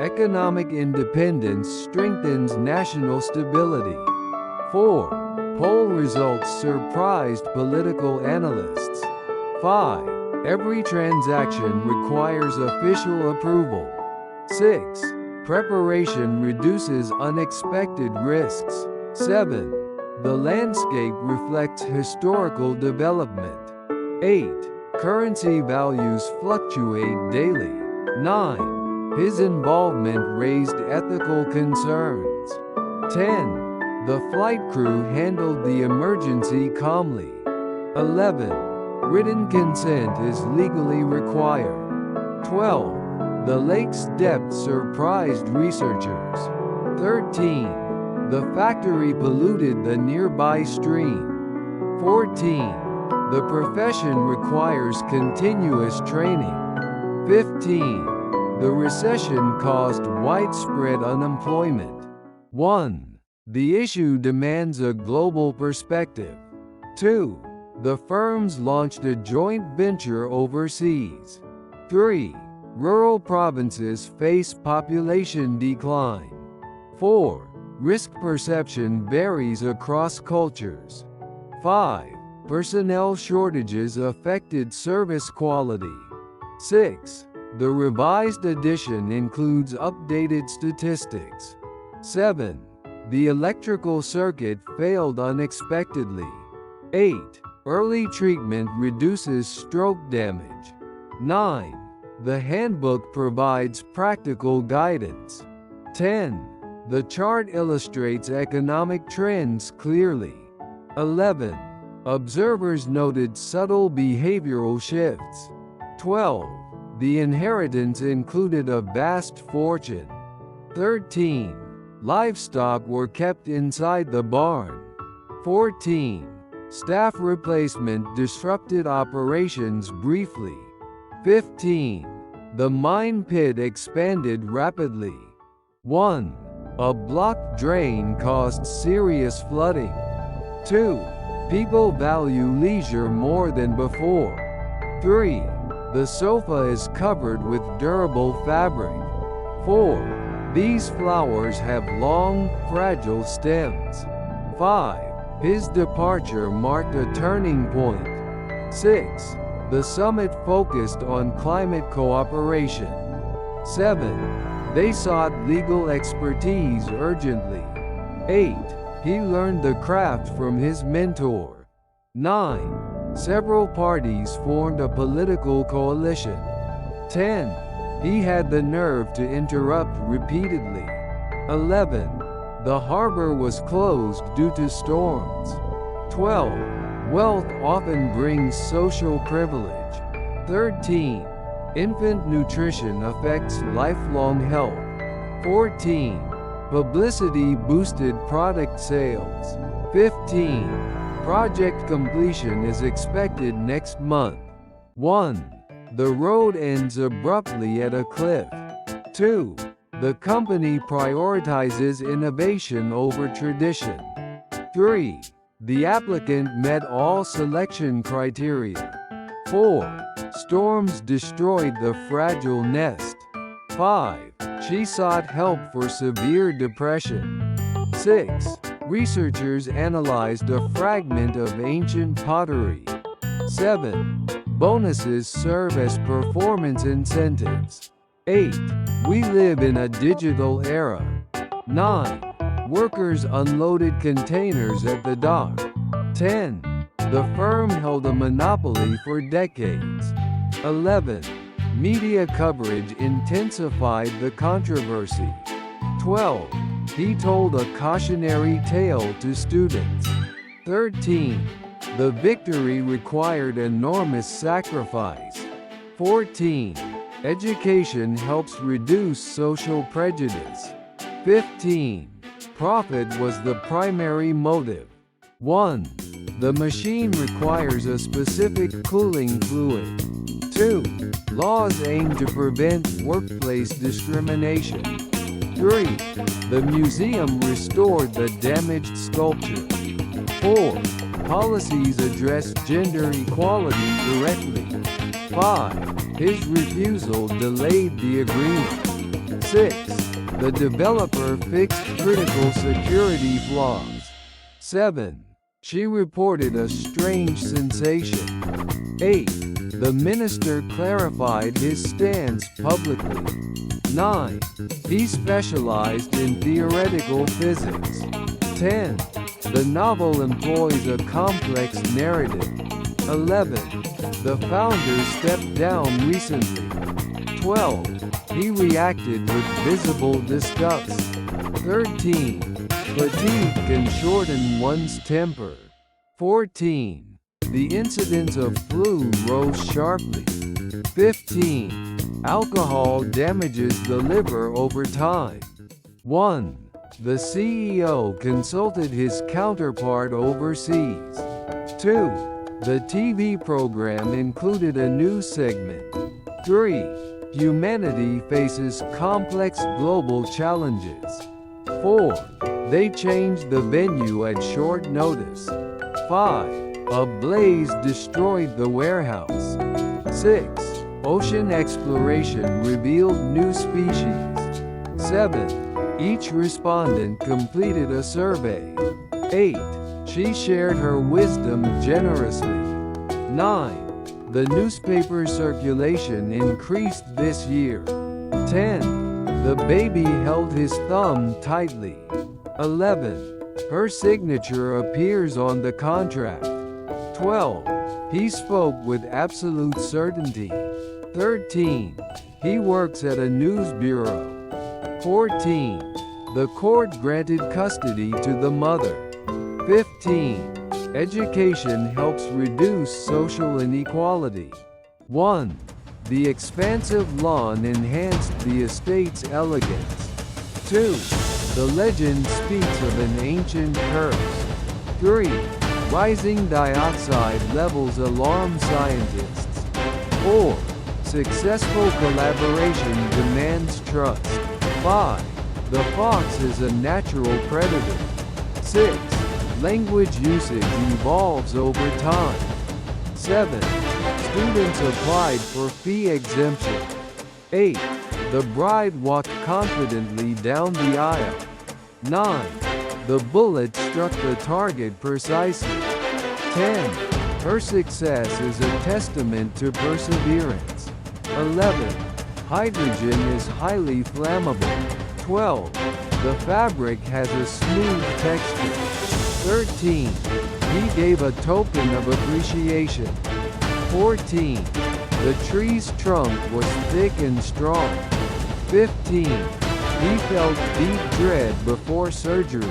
Economic independence strengthens national stability. 4. Poll results surprised political analysts. 5. Every transaction requires official approval. 6. Preparation reduces unexpected risks. 7. The landscape reflects historical development. 8. Currency values fluctuate daily. 9. His involvement raised ethical concerns. 10. The flight crew handled the emergency calmly. 11. Written consent is legally required. 12. The lake's depth surprised researchers. 13. The factory polluted the nearby stream. 14. The profession requires continuous training. 15. The recession caused widespread unemployment. 1. The issue demands a global perspective. 2. The firms launched a joint venture overseas. 3. Rural provinces face population decline. 4. Risk perception varies across cultures. 5. Personnel shortages affected service quality. 6. The revised edition includes updated statistics. 7. The electrical circuit failed unexpectedly. 8. Early treatment reduces stroke damage. 9. The handbook provides practical guidance. 10. The chart illustrates economic trends clearly. 11. Observers noted subtle behavioral shifts. 12. The inheritance included a vast fortune. 13. Livestock were kept inside the barn. 14. Staff replacement disrupted operations briefly. 15. The mine pit expanded rapidly. 1. A blocked drain caused serious flooding. 2. People value leisure more than before. 3. The sofa is covered with durable fabric. 4. These flowers have long, fragile stems. 5. His departure marked a turning point. 6. The summit focused on climate cooperation. 7. They sought legal expertise urgently. 8. He learned the craft from his mentor. 9. Several parties formed a political coalition. 10. He had the nerve to interrupt repeatedly. 11. The harbor was closed due to storms. 12. Wealth often brings social privilege. 13. Infant nutrition affects lifelong health. 14. Publicity boosted product sales. 15. Project completion is expected next month. 1. The road ends abruptly at a cliff. 2. The company prioritizes innovation over tradition. 3. The applicant met all selection criteria. 4. Storms destroyed the fragile nest. 5. She sought help for severe depression. 6. Researchers analyzed a fragment of ancient pottery. 7. Bonuses serve as performance incentives. 8. We live in a digital era. 9. Workers unloaded containers at the dock. 10. The firm held a monopoly for decades. 11. Media coverage intensified the controversy. 12. He told a cautionary tale to students. 13. The victory required enormous sacrifice. 14. Education helps reduce social prejudice. 15. Profit was the primary motive. 1. The machine requires a specific cooling fluid. 2. Laws aim to prevent workplace discrimination. 3. The museum restored the damaged sculpture. 4. Policies address gender equality directly. 5. His refusal delayed the agreement. 6. The developer fixed critical security flaws. 7. She reported a strange sensation. 8. The minister clarified his stance publicly. 9. He specialized in theoretical physics. 10. The novel employs a complex narrative. 11. The founder stepped down recently. 12. He reacted with visible disgust. 13. Fatigue can shorten one's temper. 14. The incidence of flu rose sharply. 15. Alcohol damages the liver over time. 1. The CEO consulted his counterpart overseas. 2. The TV program included a news segment. 3. Humanity faces complex global challenges. 4. They changed the venue at short notice. 5. A blaze destroyed the warehouse. 6. Ocean exploration revealed new species. 7. Each respondent completed a survey. 8. She shared her wisdom generously. 9. The newspaper circulation increased this year. 10. The baby held his thumb tightly. 11. Her signature appears on the contract. 12. He spoke with absolute certainty. 13. He works at a news bureau. 14. The court granted custody to the mother. 15. Education helps reduce social inequality. 1. The expansive lawn enhanced the estate's elegance. 2. The legend speaks of an ancient curse. 3. Rising dioxide levels alarm scientists. 4. Successful collaboration demands trust. 5. The fox is a natural predator. 6. Language usage evolves over time. 7. Students applied for fee exemption. 8. The bride walked confidently down the aisle. 9. The bullet struck the target precisely. 10. Her success is a testament to perseverance. 11. Hydrogen is highly flammable. 12. The fabric has a smooth texture. 13. He gave a token of appreciation. 14. The tree's trunk was thick and strong. 15. He felt deep dread before surgery.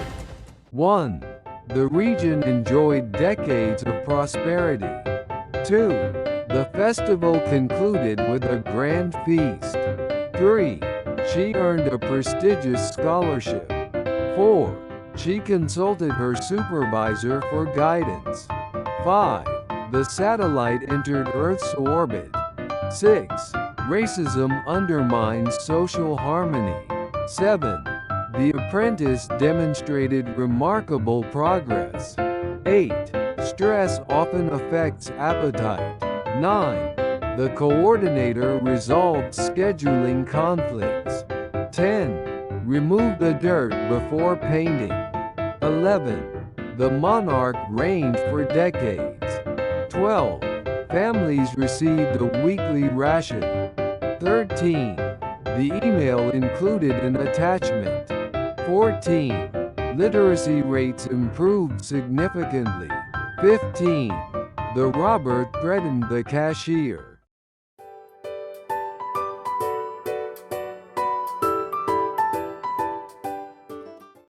1. The region enjoyed decades of prosperity. 2. The festival concluded with a grand feast. 3. She earned a prestigious scholarship. 4. She consulted her supervisor for guidance. 5. The satellite entered Earth's orbit. 6. Racism undermines social harmony. 7. The apprentice demonstrated remarkable progress. 8. Stress often affects appetite. 9. The coordinator resolved scheduling conflicts. 10. Remove the dirt before painting. 11. The monarch reigned for decades. 12. Families received a weekly ration. 13. The email included an attachment. 14. Literacy rates improved significantly. 15. The robber threatened the cashier.